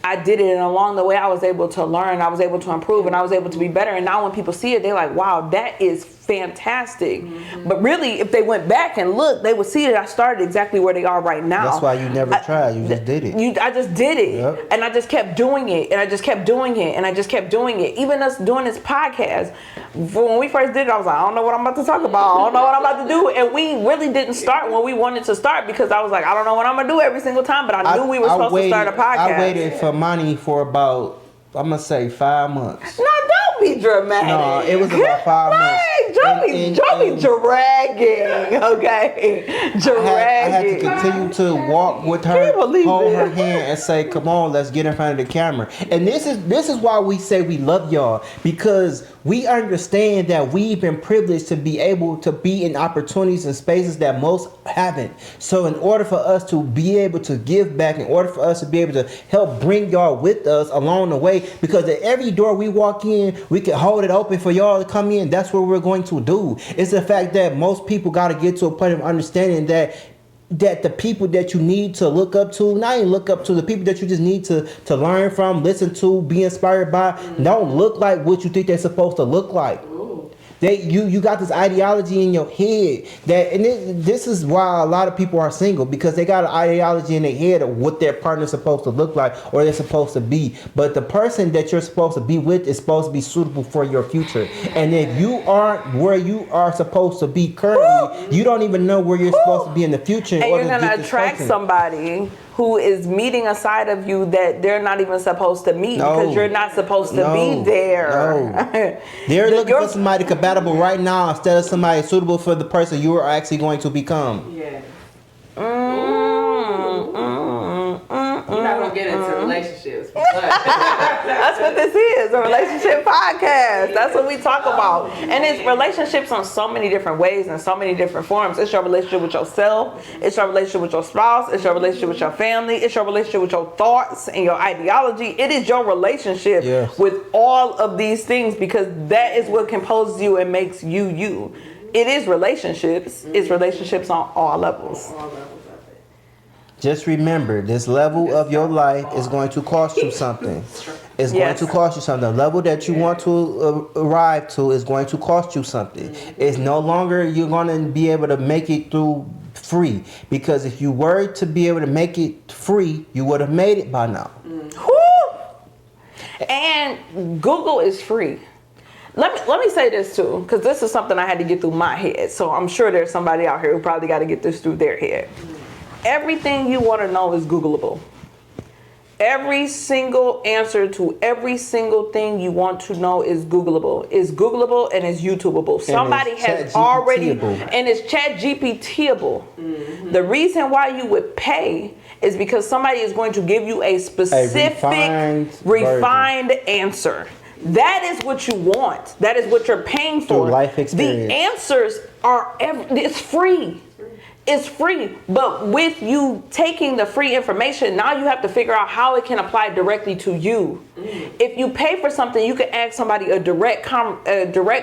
I did it, and along the way I was able to learn, I was able to improve, and I was able to be better. And now when people see it, they're like, wow, that is fantastic. But really, if they went back and looked, they would see that I started exactly where they are right now. That's why you never tried. You just did it. I just did it. Yep. And I just kept doing it. And I just kept doing it. And I just kept doing it. Even us doing this podcast, when we first did it, I was like, I don't know what I'm about to talk about. I don't know what I'm about to do. And we really didn't start when we wanted to start because I was like, I don't know what I'm going to do every single time. But I knew we were supposed to start a podcast. I waited for money for about, I'm going to say 5 months. No, don't Don't be dramatic. No, it was about 5 months. Right, don't be dragging, okay? I had to Dragging. continue to walk with her, Can't believe hold it. her hand, and say, "Come on, let's get in front of the camera." And this is why we say we love y'all, because we understand that we've been privileged to be able to be in opportunities and spaces that most haven't. So in order for us to be able to give back, in order for us to be able to help bring y'all with us along the way, because at every door we walk in, we can hold it open for y'all to come in. That's what we're going to do. It's the fact that most people got to get to a point of understanding that the people that you need to look up to, not even look up to, the people that you just need to learn from, listen to, be inspired by, don't look like what you think they're supposed to look like. You got this ideology in your head that, and this is why a lot of people are single, because they got an ideology in their head of what their partner's supposed to look like or they're supposed to be. But the person that you're supposed to be with is supposed to be suitable for your future. And if you aren't where you are supposed to be currently, you don't even know where you're supposed to be in the future. And you're gonna attract somebody who is meeting a side of you that they're not even supposed to meet, because you're not supposed to be there. No. They're looking for somebody compatible right now instead of somebody suitable for the person you are actually going to become. Yeah. We're not gonna get into relationships, but That's what this is, a relationship podcast. That's what we talk about. And it's relationships on so many different ways and so many different forms. It's your relationship with yourself. It's your relationship with your spouse. It's your relationship with your family. It's your relationship with your thoughts and your ideology. It is your relationship with all of these things, because that is what composes you and makes you you. It is relationships. It's relationships on all levels. Just remember, this level of your life is going to cost you something. It's going to cost you something. The level that you want to arrive to is going to cost you something. It's no longer you're going to be able to make it through free. Because if you were to be able to make it free, you would have made it by now. And Google is free. Let me say this too, because this is something I had to get through my head. So I'm sure there's somebody out here who probably got to get this through their head. Everything you want to know is Googleable. Every single answer to every single thing you want to know is Googleable. It's Googleable and it's YouTubeable. Somebody has already, and it's ChatGPTable. The reason why you would pay is because somebody is going to give you a specific, refined answer. That is what you want. That is what you're paying for. Through life experience. The answers are it's free. It's free, but with you taking the free information, now you have to figure out how it can apply directly to you. If you pay for something, you can ask somebody a direct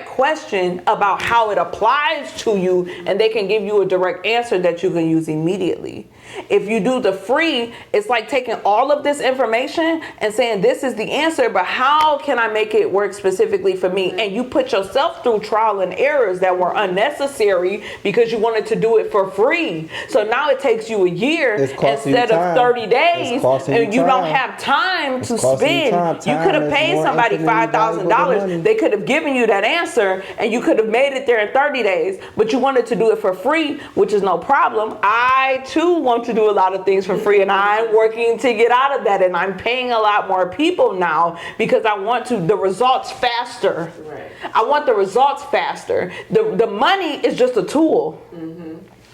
question about how it applies to you, and they can give you a direct answer that you can use immediately. If you do the free, it's like taking all of this information and saying, this is the answer, but how can I make it work specifically for me? And you put yourself through trial and errors that were unnecessary because you wanted to do it for free. So now it takes you a year instead of 30 days, and you don't have time to spend. You could have paid somebody $5,000. They could have given you that answer, and you could have made it there in 30 days, but you wanted to do it for free, which is no problem. I too want to do a lot of things for free, and I'm working to get out of that, and I'm paying a lot more people now because I want the results faster. Right. I want the results faster. The money is just a tool.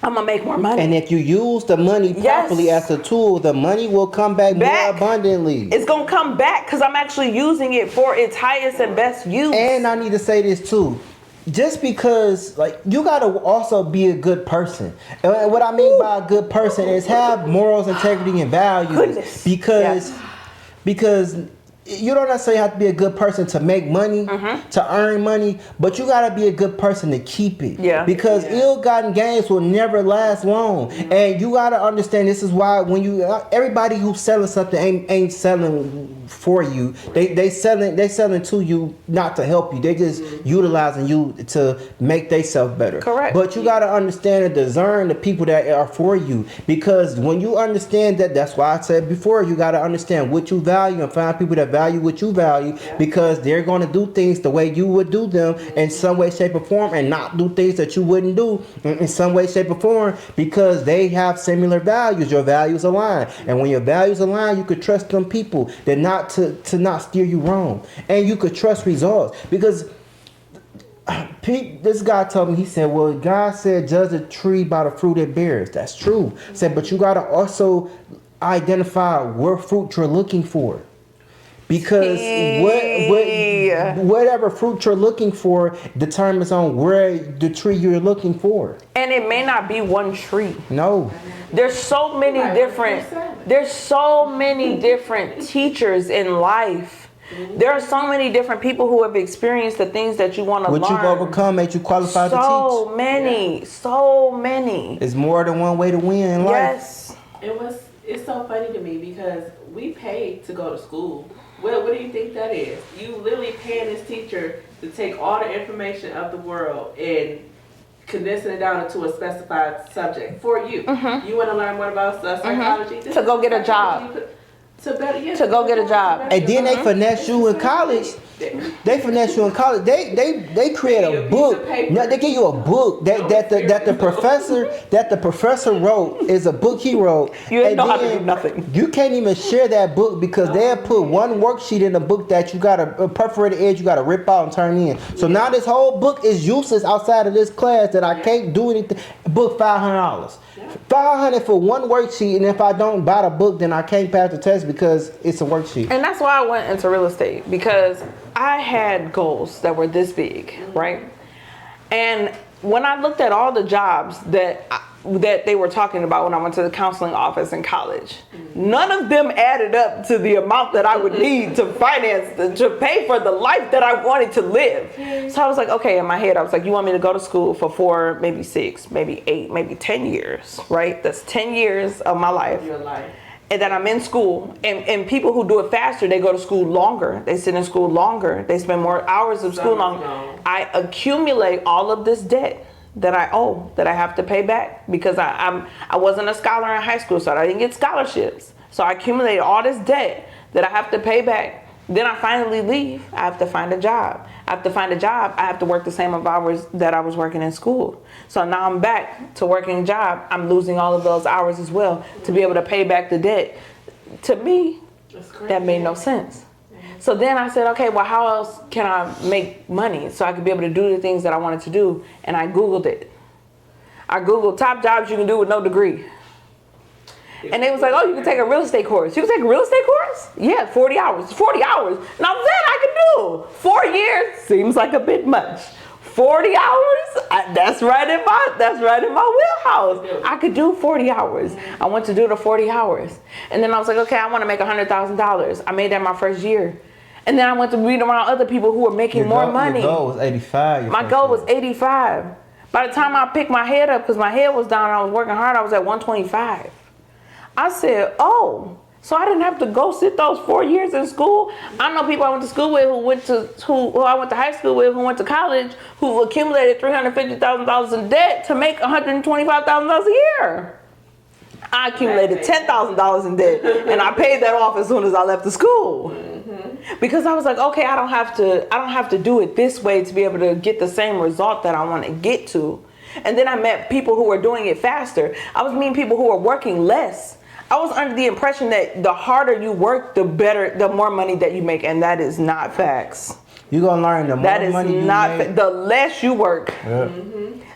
I'm gonna make more money. And if you use the money properly as a tool, the money will come back more abundantly. It's gonna come back because I'm actually using it for its highest and best use. And I need to say this too. Just because, like, you gotta also be a good person. And what I mean by a good person is have morals, integrity, and values. Because you don't necessarily have to be a good person to make money, to earn money, but you gotta be a good person to keep it. Because ill-gotten gains will never last long. And you gotta understand, this is why when everybody who's selling something ain't selling for you. They selling to you, not to help you. They just utilizing you to make themselves better. Correct. But you gotta understand and discern the people that are for you. Because when you understand that, that's why I said before, you gotta understand what you value and find people that value what you value, because they're going to do things the way you would do them in some way, shape, or form, and not do things that you wouldn't do in some way, shape, or form, because they have similar values. Your values align, and when your values align, you could trust them people that not to not steer you wrong, and you could trust results. Because this guy told me, he said, well, God said judge a tree by the fruit it bears. That's true. He said, but you got to also identify what fruit you're looking for, because whatever fruit you're looking for determines on where the tree you're looking for. And it may not be one tree. No. There's so many different teachers in life. There are so many different people who have experienced the things that you want to learn. What you've overcome made you qualified to teach. So many. It's more than one way to win in life. Yes. It's so funny to me because we paid to go to school. What do you think that is? You literally paying this teacher to take all the information of the world and condensing it down into a specified subject for you. Mm-hmm. You want to learn more about psychology? To go get a job. To go get a job. And then they finesse you in college. They finesse you in college. They create a book. No, they give you a book that the professor wrote, is a book he wrote. You ain't know how to do nothing. You can't even share that book because they'll put one worksheet in the book that you got a perforated edge you got to rip out and turn in. So now this whole book is useless outside of this class that I can't do anything. Book $500. $500 for one worksheet, and if I don't buy the book, then I can't pass the test because it's a worksheet. And that's why I went into real estate, because I had goals that were this big, right? And when I looked at all the jobs that they were talking about when I went to the counseling office in college, none of them added up to the amount that I would need to finance, to pay for the life that I wanted to live. So I was like, okay, in my head, I was like, you want me to go to school for 4, maybe 6, maybe 8, maybe 10 years, right? That's 10 years of my life. Your life. And then I'm in school, and people who do it faster, they go to school longer. They sit in school longer. They spend more hours of school longer. I accumulate all of this debt that I owe, that I have to pay back, because I wasn't a scholar in high school, so I didn't get scholarships. So I accumulated all this debt that I have to pay back. Then I finally leave. I have to find a job. I have to work the same hours that I was working in school. So now I'm back to working a job. I'm losing all of those hours as well to be able to pay back the debt. To me, that made no sense. So then I said, okay, well, how else can I make money so I could be able to do the things that I wanted to do? And I Googled it. I Googled top jobs you can do with no degree. And they was like, oh, you can take a real estate course. You can take a real estate course? Yeah, 40 hours. 40 hours. Now that I can do. 4 years seems like a bit much. 40 hours? That's right in my wheelhouse. I could do 40 hours. I went to do the 40 hours. And then I was like, okay, I want to make $100,000. I made that my first year. And then I went to read around other people who were making more money. Your goal was 85. My goal was 85. By the time I picked my head up, because my head was down and I was working hard, I was at 125. I said, oh, so I didn't have to go sit those 4 years in school. I know people I went to school with who I went to high school with, who went to college, who accumulated $350,000 in debt to make $125,000 a year. I accumulated $10,000 in debt, and I paid that off as soon as I left the school. Because I was like, okay, I don't have to do it this way to be able to get the same result that I want to get to. And then I met people who were doing it faster. I was meeting people who were working less. I was under the impression that the harder you work, the more money that you make, and that is not facts. You're gonna learn the more money you make. The less you work. Yeah.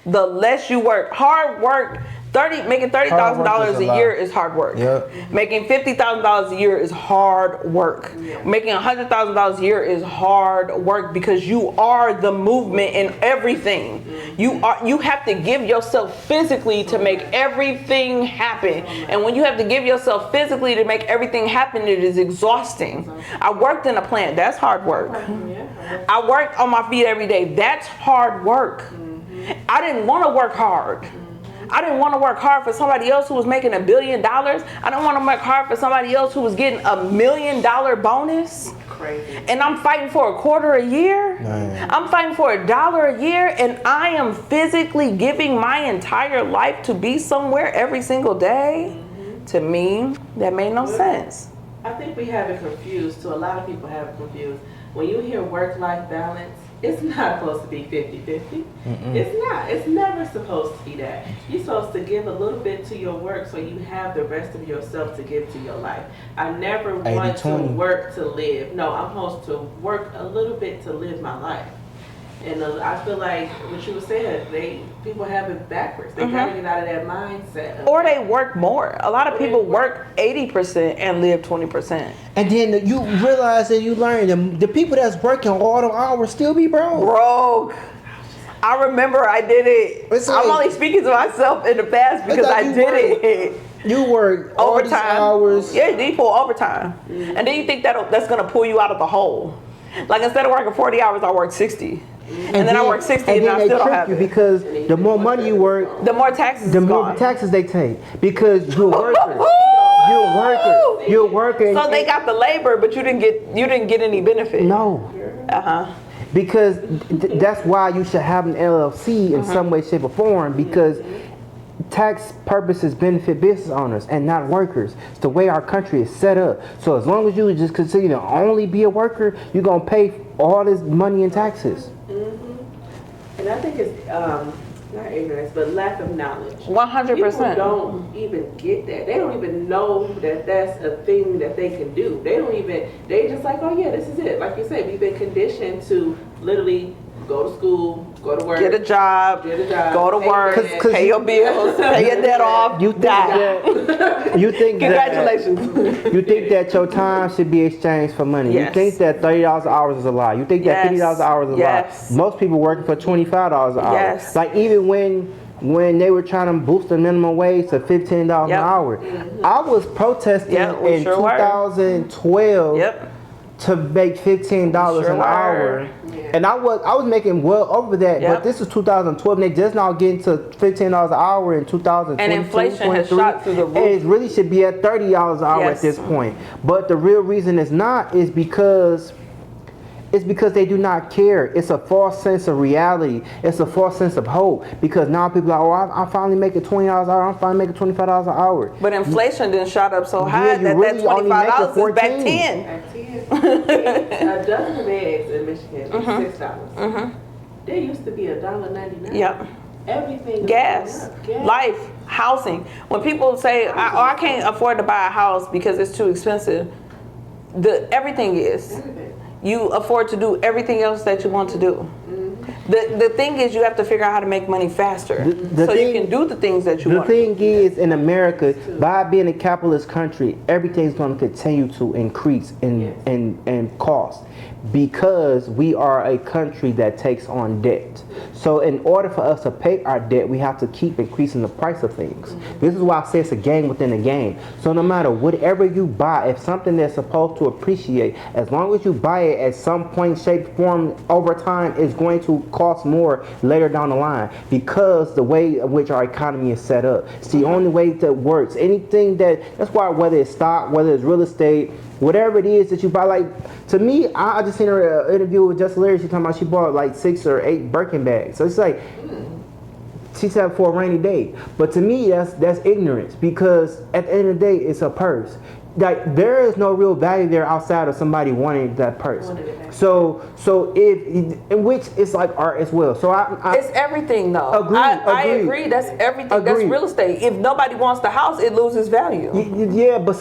The less you work. Hard work. Making $30,000 a year is hard work. Yep. Making $50,000 a year is hard work. Yeah. Making $100,000 a year is hard work, because you are the movement in everything. Mm-hmm. You have to give yourself physically to make everything happen. And when you have to give yourself physically to make everything happen, it is exhausting. I worked in a plant. That's hard work. I worked on my feet every day. That's hard work. I didn't want to work hard. I didn't want to work hard for somebody else who was making $1 billion. I didn't want to work hard for somebody else who was getting $1 million bonus. Crazy. And I'm fighting for $250 a year. Man. I'm fighting for $1 a year, and I am physically giving my entire life to be somewhere every single day. Mm-hmm. To me, that made no sense. I think we have it confused, so a lot of people have it confused. When you hear work-life balance, it's not supposed to be 50-50. It's not. It's never supposed to be that. You're supposed to give a little bit to your work so you have the rest of yourself to give to your life. I never want to work to live. No, I'm supposed to work a little bit to live my life. And I feel like what you were saying, people have it backwards. They gotta get out of that mindset. Or they work more. A lot of people work 80% and live 20%. And then you realize that you learn the people that's working all the hours still be broke. I remember I did it. I'm only speaking to myself in the past because I did it. You work all these hours. Yeah, you pull overtime. And then you think that's gonna pull you out of the hole. Like instead of working 40 hours, I work 60. And then I work 60 and I still don't have it. Because the more money you work, the more taxes they take. Because you're a worker. You're a worker. So they got the labor, but you didn't get any benefit. No. Because that's why you should have an LLC in some way, shape, or form. Because tax purposes benefit business owners and not workers. It's the way our country is set up. So as long as you just continue to only be a worker, you're gonna pay all this money in taxes. And I think it's not ignorance, but lack of knowledge. 100%. People don't even get that. They don't even know that that's a thing that they can do. They just like, oh yeah, this is it. Like you said, we've been conditioned to literally go to school, go to work, get a job, go to work, pay your bills, pay your debt off, you die. You think congratulations. You think that your time should be exchanged for money. Yes. You think that $30 an hour is a lie. You think that $50 an hour is a lie. Most people working for $25 an hour. Yes. Like even when they were trying to boost the minimum wage to $15 an hour, I was protesting in 2012 to make $15 an hour. And I was making well over that, but this is 2012, and they just now getting to $15 an hour in 2022. And inflation has shot through the roof. And it really should be at $30 an hour at this point. But the real reason it's not is because they do not care. It's a false sense of reality. It's a false sense of hope. Because now people are like, I'm finally making $20 an hour. I'm finally making $25 an hour. But inflation didn't shot up so high that really $25 is back 10. Back 10. A dozen of eggs in Michigan is $6. There used to be $1.99. Yep. Everything. Gas, life, housing. When people say, I can't afford to buy a house because it's too expensive, everything is. You afford to do everything else that you want to do. The thing is, you have to figure out how to make money faster so you can do the things that you want. The thing is, in America, by being a capitalist country, everything's going to continue to increase in cost because we are a country that takes on debt. So in order for us to pay our debt, we have to keep increasing the price of things. This is why I say it's a game within a game. So no matter whatever you buy, if something that's supposed to appreciate, as long as you buy it at some point, shape, form, over time, it's going to cost more later down the line because the way in which our economy is set up. It's the only way that works. That's why whether it's stock, whether it's real estate, whatever it is that you buy, like to me, I just seen her interview with Just Larry. She talking about she bought like 6 or 8 Birkin bags. So it's like she said for a rainy day. But to me, that's ignorance because at the end of the day, it's a purse. Like there is no real value there outside of somebody wanting that purse. So which is like art as well. So it's everything though. I agree. That's everything. That's real estate. If nobody wants the house, it loses value. Yeah, but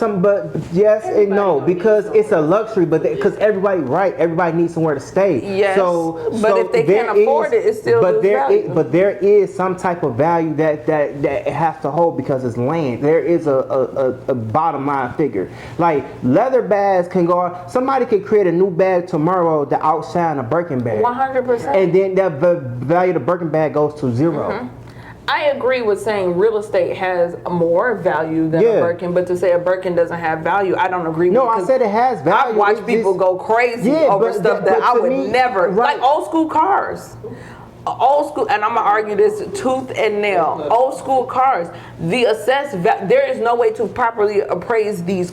yes and no because it's a luxury. But because everybody needs somewhere to stay. Yes. But if they can't afford it, it still loses value. But there is some type of value that it has to hold because it's land. There is a bottom line figure. Like leather bags can go. Somebody could create a new bag tomorrow to outshine a Birkin bag. 100%. And then the value of the Birkin bag goes to zero. I agree with saying real estate has more value than a Birkin, but to say a Birkin doesn't have value, I don't agree with. No, I said it has value. I've watched people go crazy over stuff that I would never. Like old school cars. old school, and I'm gonna argue this tooth and nail. Old school cars, there is no way to properly appraise these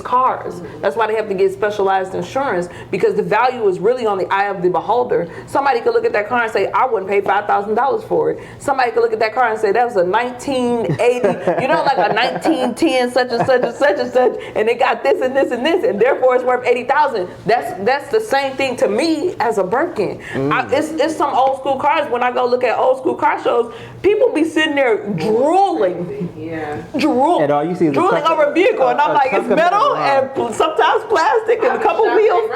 cars. That's why they have to get specialized insurance, because the value is really on the eye of the beholder. Somebody could look at that car and say, I wouldn't pay $5,000 for it. Somebody could look at that car and say, that was a 1980, you know, like a 1910 such and such and such and such, and it got this and this and this, and therefore it's worth $80,000. That's the same thing to me as a Birkin. It's some old school cars. When I go look at old school car shows, people be sitting there drooling. And all you see is drooling over a vehicle, and I'm like, it's metal and sometimes plastic and a couple wheels.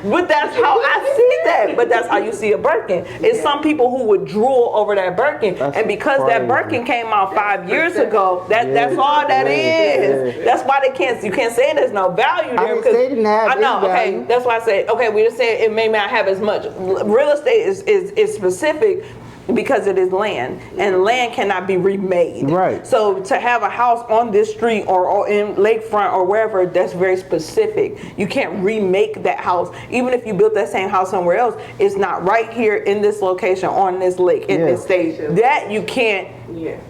But that's how I see that. But that's how you see a Birkin. It's some people who would drool over that Birkin, and because that Birkin came out 5 years ago, that's all that is. That's why you can't say there's no value there. I know. Okay, that's why I said, okay, we just said it may not have as much. Real estate is specific because it is land, and land cannot be remade. Right. So to have a house on this street or in lakefront or wherever, that's very specific. You can't remake that house. Even if you built that same house somewhere else, it's not right here in this location on this lake in this state. That you can't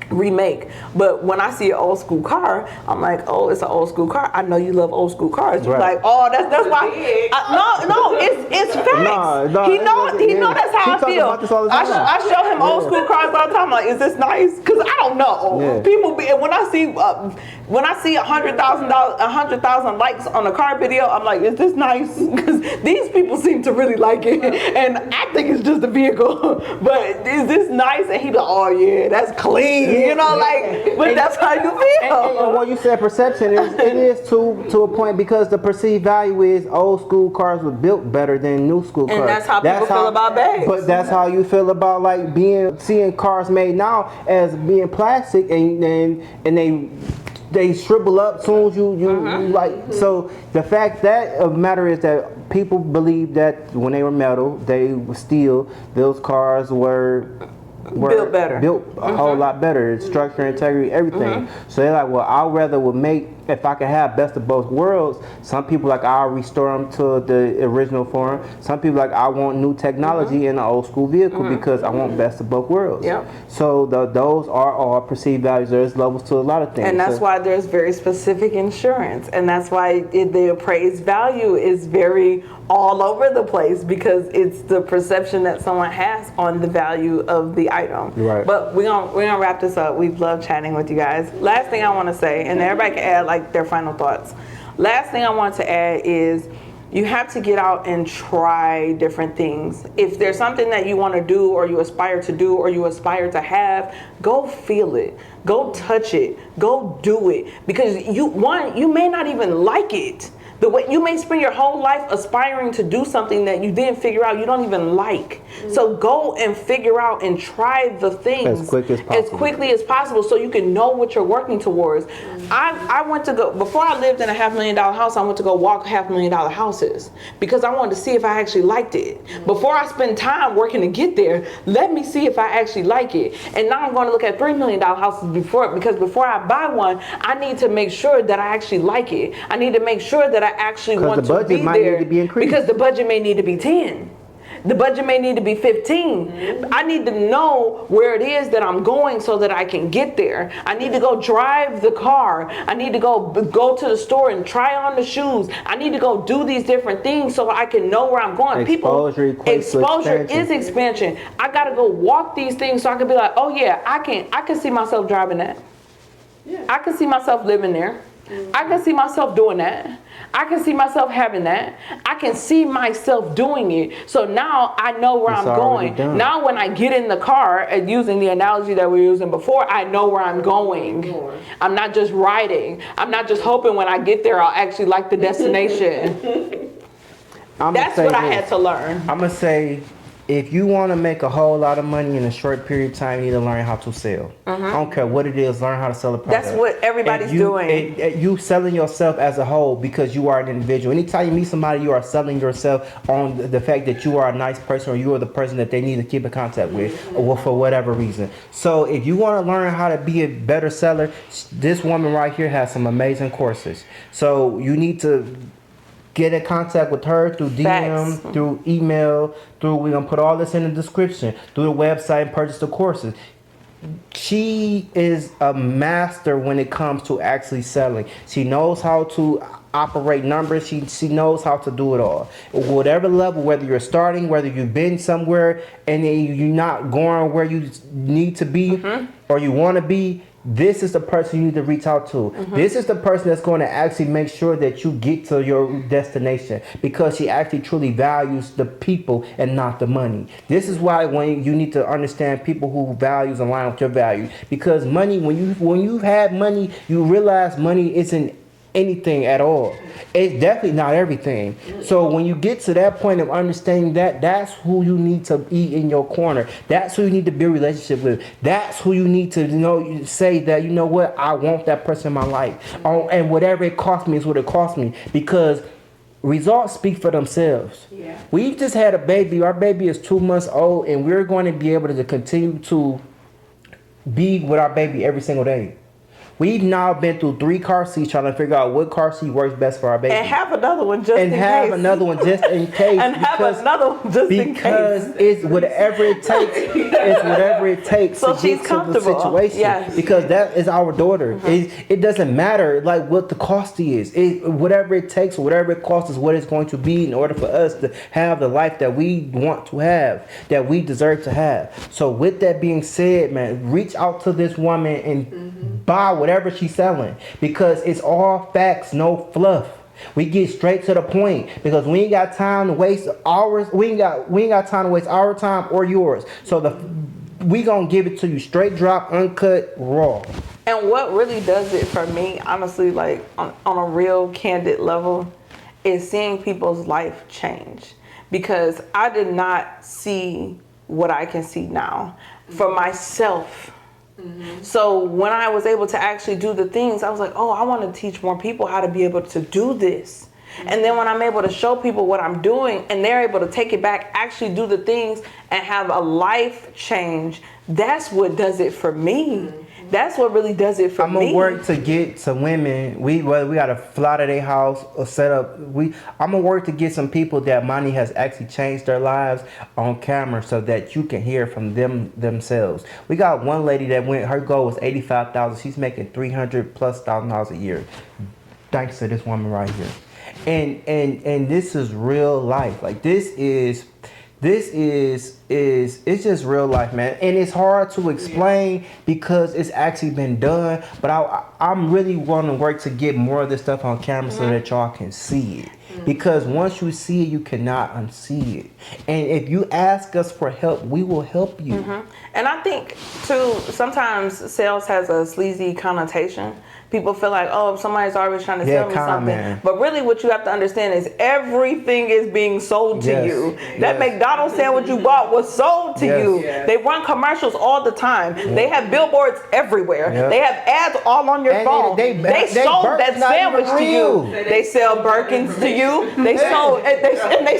remake. But when I see an old school car, I'm like, oh, it's an old school car. I know you love old school cars. You're like, oh, that's why. No, it's facts. He know that's how I feel. I show him old school cars all the time. Like, is this nice? Because I don't know. People be, when I see 100,000 likes on a car video, I'm like, is this nice? Because these people seem to really like it, and I think it's just a vehicle. But is this nice? And he like, oh yeah, that's clean. You know, like, but that's how you feel. And what you said, perception it is to a point, because the perceived value is old school cars were built better than new school cars. And that's how people feel about bags. But that's how you feel about like seeing cars made now as being plastic, and they shrivel up soon as you like. So the fact that of the matter is that people believe that when they were metal, they were steel. Those cars were built better, built a whole lot better, structure, integrity, everything. So they're like, well, I'd rather would make, if I could have best of both worlds. Some people like, I'll restore them to the original form. Some people like, I want new technology in an old school vehicle because I want best of both worlds. So those are all perceived values. There's levels to a lot of things, and that's why there's very specific insurance, and that's why the appraised value is very all over the place, because it's the perception that someone has on the value of the item. Right. But we're gonna wrap this up. We've loved chatting with you guys. Last thing I want to say, and everybody can add like their final thoughts. Last thing I want to add is, you have to get out and try different things. If there's something that you want to do, or you aspire to do, or you aspire to have, go feel it. Go touch it. Go do it. Because you may not even like it. The way you may spend your whole life aspiring to do something that you didn't figure out you don't even like. So go and figure out and try the things as quickly as possible, so you can know what you're working towards. I went to go, before I lived in a $500,000 house, I went to go walk $500,000 houses because I wanted to see if I actually liked it. Before I spend time working to get there, let me see if I actually like it. And now I'm going to look at $3 million houses because before I buy one, I need to make sure that I actually like it. I need to make sure that I actually want to be there, because the budget may need to be 10. The budget may need to be 15. I need to know where it is that I'm going so that I can get there. I need to go drive the car. I need to go to the store and try on the shoes. I need to go do these different things so I can know where I'm going. Exposure is expansion. I got to go walk these things so I can be like, oh yeah, I can see myself driving that. I can see myself living there. I can see myself doing that. I can see myself having that. I can see myself doing it. So now I know where I'm going. Now when I get in the car, and using the analogy that we were using before, I know where I'm going. I'm not just riding. I'm not just hoping when I get there I'll actually like the destination. That's what I had to learn. I'm going to say, if you want to make a whole lot of money in a short period of time, you need to learn how to sell. I don't care what it is, learn how to sell a product. That's what everybody's doing. You selling yourself as a whole, because you are an individual. Anytime you meet somebody, you are selling yourself on the fact that you are a nice person, or you are the person that they need to keep in contact with, or for whatever reason. So if you want to learn how to be a better seller, this woman right here has some amazing courses. So you need to get in contact with her through DM, Facts. through email, we're going to put all this in the description, through the website and purchase the courses. She is a master when it comes to actually selling. She knows how to operate numbers. She knows how to do it all. Whatever level, whether you're starting, whether you've been somewhere and you're not going where you need to be or you want to be, this is the person you need to reach out to. This is the person that's going to actually make sure that you get to your destination, because she actually truly values the people and not the money. This is why when you need to understand people who values align with your values, because money, when you have money, you realize money isn't anything at all. It's definitely not everything. So when you get to that point of understanding that, that's who you need to be in your corner. That's who you need to build a relationship with. That's who you need to say that, you know what, I want that person in my life. And whatever it costs me is what it costs me, because results speak for themselves. Yeah. We've just had a baby. Our baby is 2 months old, and we're going to be able to continue to be with our baby every single day. We've now been through 3 car seats trying to figure out what car seat works best for our baby. And have another one just in case. And have another one just in case. Because it's whatever it takes. It's whatever it takes So to she's get to the comfortable. situation. Yes. Because that is our daughter. It doesn't matter like what the cost is. Whatever it takes or whatever it costs is what it's going to be in order for us to have the life that we want to have, that we deserve to have. So with that being said, man, reach out to this woman and buy whatever she's selling, because it's all facts, no fluff. We get straight to the point, because we ain't got time to waste hours. We ain't got time to waste our time or yours. So we gonna give it to you straight drop, uncut, raw. And what really does it for me, honestly, like on a real candid level, is seeing people's life change. Because I did not see what I can see now for myself. So when I was able to actually do the things, I was like, oh, I want to teach more people how to be able to do this. And then when I'm able to show people what I'm doing and they're able to take it back, actually do the things and have a life change, that's what does it for me. That's what really does it for me. I'm gonna work to get some women. We gotta fly to their house or set up. I'm gonna work to get some people that money has actually changed their lives on camera, so that you can hear from themselves. We got one lady that her goal was $85,000. She's making $300,000+ a year, thanks to this woman right here. And this is real life. Like this is it's just real life, man. And it's hard to explain because it's actually been done. But I'm really want to work to get more of this stuff on camera so that y'all can see it. Because once you see it, you cannot unsee it. And if you ask us for help, we will help you. And I think too, sometimes sales has a sleazy connotation. People feel like, oh, somebody's always trying to sell me something. Man. But really what you have to understand is everything is being sold to you. That McDonald's sandwich you bought was sold to you. They run commercials all the time. They have billboards everywhere. They have ads all on your phone. They sold that sandwich to you. They sell Birkins to you. They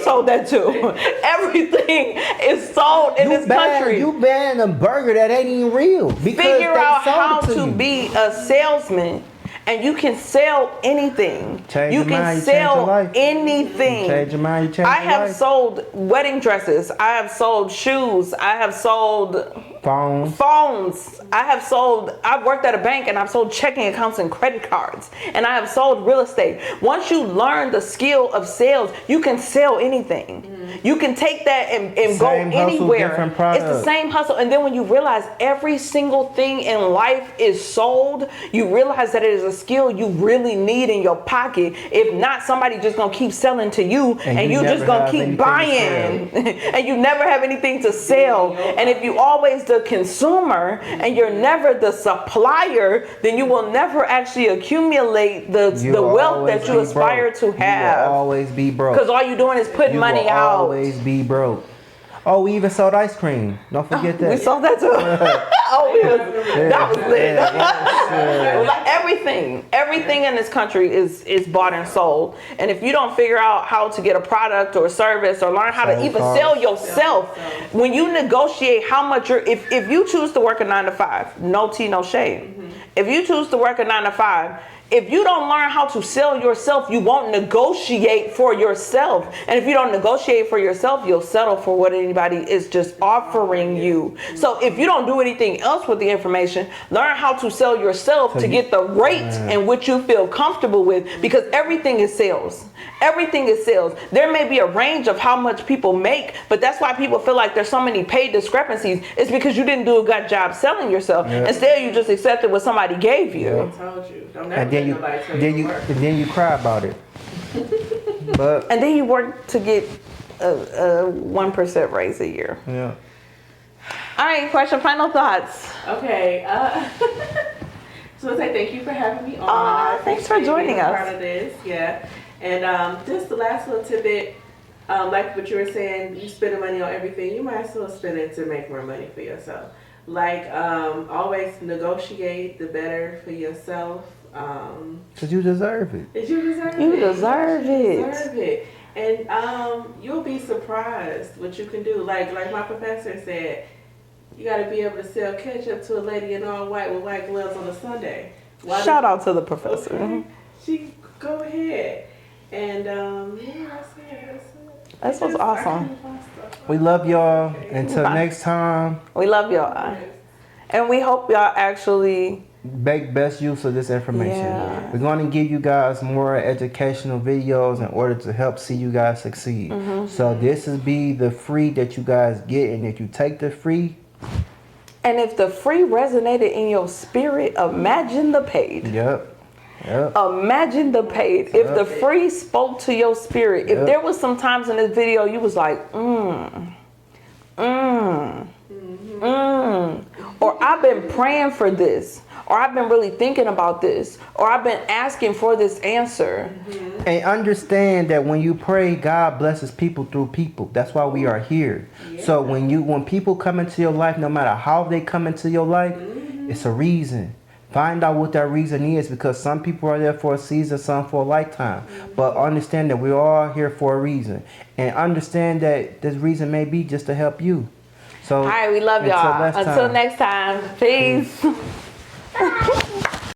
sold that too. Everything is sold in this country. You ban a burger that ain't even real. Figure out how to be a salesman, and you can sell anything. You can sell anything. Change your mind, you change your life. I have sold wedding dresses. I have sold shoes. I have sold phones. I've worked at a bank and I've sold checking accounts and credit cards. And I have sold real estate. Once you learn the skill of sales, you can sell anything. You can take that and go anywhere. It's the same hustle. And then when you realize every single thing in life is sold, you realize that it is a skill you really need in your pocket. If not, somebody just gonna keep selling to you and you just gonna keep buying and you never have anything to sell. And if you always the consumer and you're never the supplier, then you will never actually accumulate the wealth that you aspire to have. You will always be broke. Because all you're doing is putting money out. Always be broke. Oh, we even sold ice cream. Don't forget that. We sold that too. That was lit. Like everything in this country is bought and sold. And if you don't figure out how to get a product or service or learn how to even sell yourself, when you negotiate how much if you choose to work a 9 to 5, no tea, no shade. If you choose to work a 9 to 5, if you don't learn how to sell yourself, you won't negotiate for yourself. And if you don't negotiate for yourself, you'll settle for what anybody is just offering you. So if you don't do anything else with the information, learn how to sell yourself to get the rate in which you feel comfortable with, because everything is sales. Everything is sales. There may be a range of how much people make, but that's why people feel like there's so many paid discrepancies. It's because you didn't do a good job selling yourself. Instead, you just accepted what somebody gave you. I told you. Don't never let nobody tell you work. and then you cry about it. But And then you work to get a 1% raise a year. yeah. All right, question, final thoughts. Okay. So I say thank you for having me on. Thanks for joining us. Part of this, yeah. And just the last little tidbit, like what you were saying, you spending money on everything, you might as well spend it to make more money for yourself. Like always negotiate the better for yourself. Because you deserve it. You deserve it. You deserve it. You deserve it. And you'll be surprised what you can do. Like my professor said, you got to be able to sell ketchup to a lady in all white with white gloves on a Sunday. Shout out to the professor. Okay. She go ahead. And that's it. That's what's awesome. We love y'all. Until next time, We love y'all. And we hope y'all actually make best use of this information. Yeah. We're going to give you guys more educational videos in order to help see you guys succeed. So this is be the free that you guys get, and if you take the free, and if the free resonated in your spirit, imagine the paid. yep. Imagine the paid. If the free spoke to your spirit, if there was some times in this video you was like, or I've been praying for this, or I've been really thinking about this, or I've been asking for this answer. And understand that when you pray, God blesses people through people. That's why we are here. Yeah. So when people come into your life, no matter how they come into your life, it's a reason. Find out what that reason is, because some people are there for a season, some for a lifetime. But understand that we're all here for a reason. And understand that this reason may be just to help you. So All right, we love y'all. Until next time. Peace.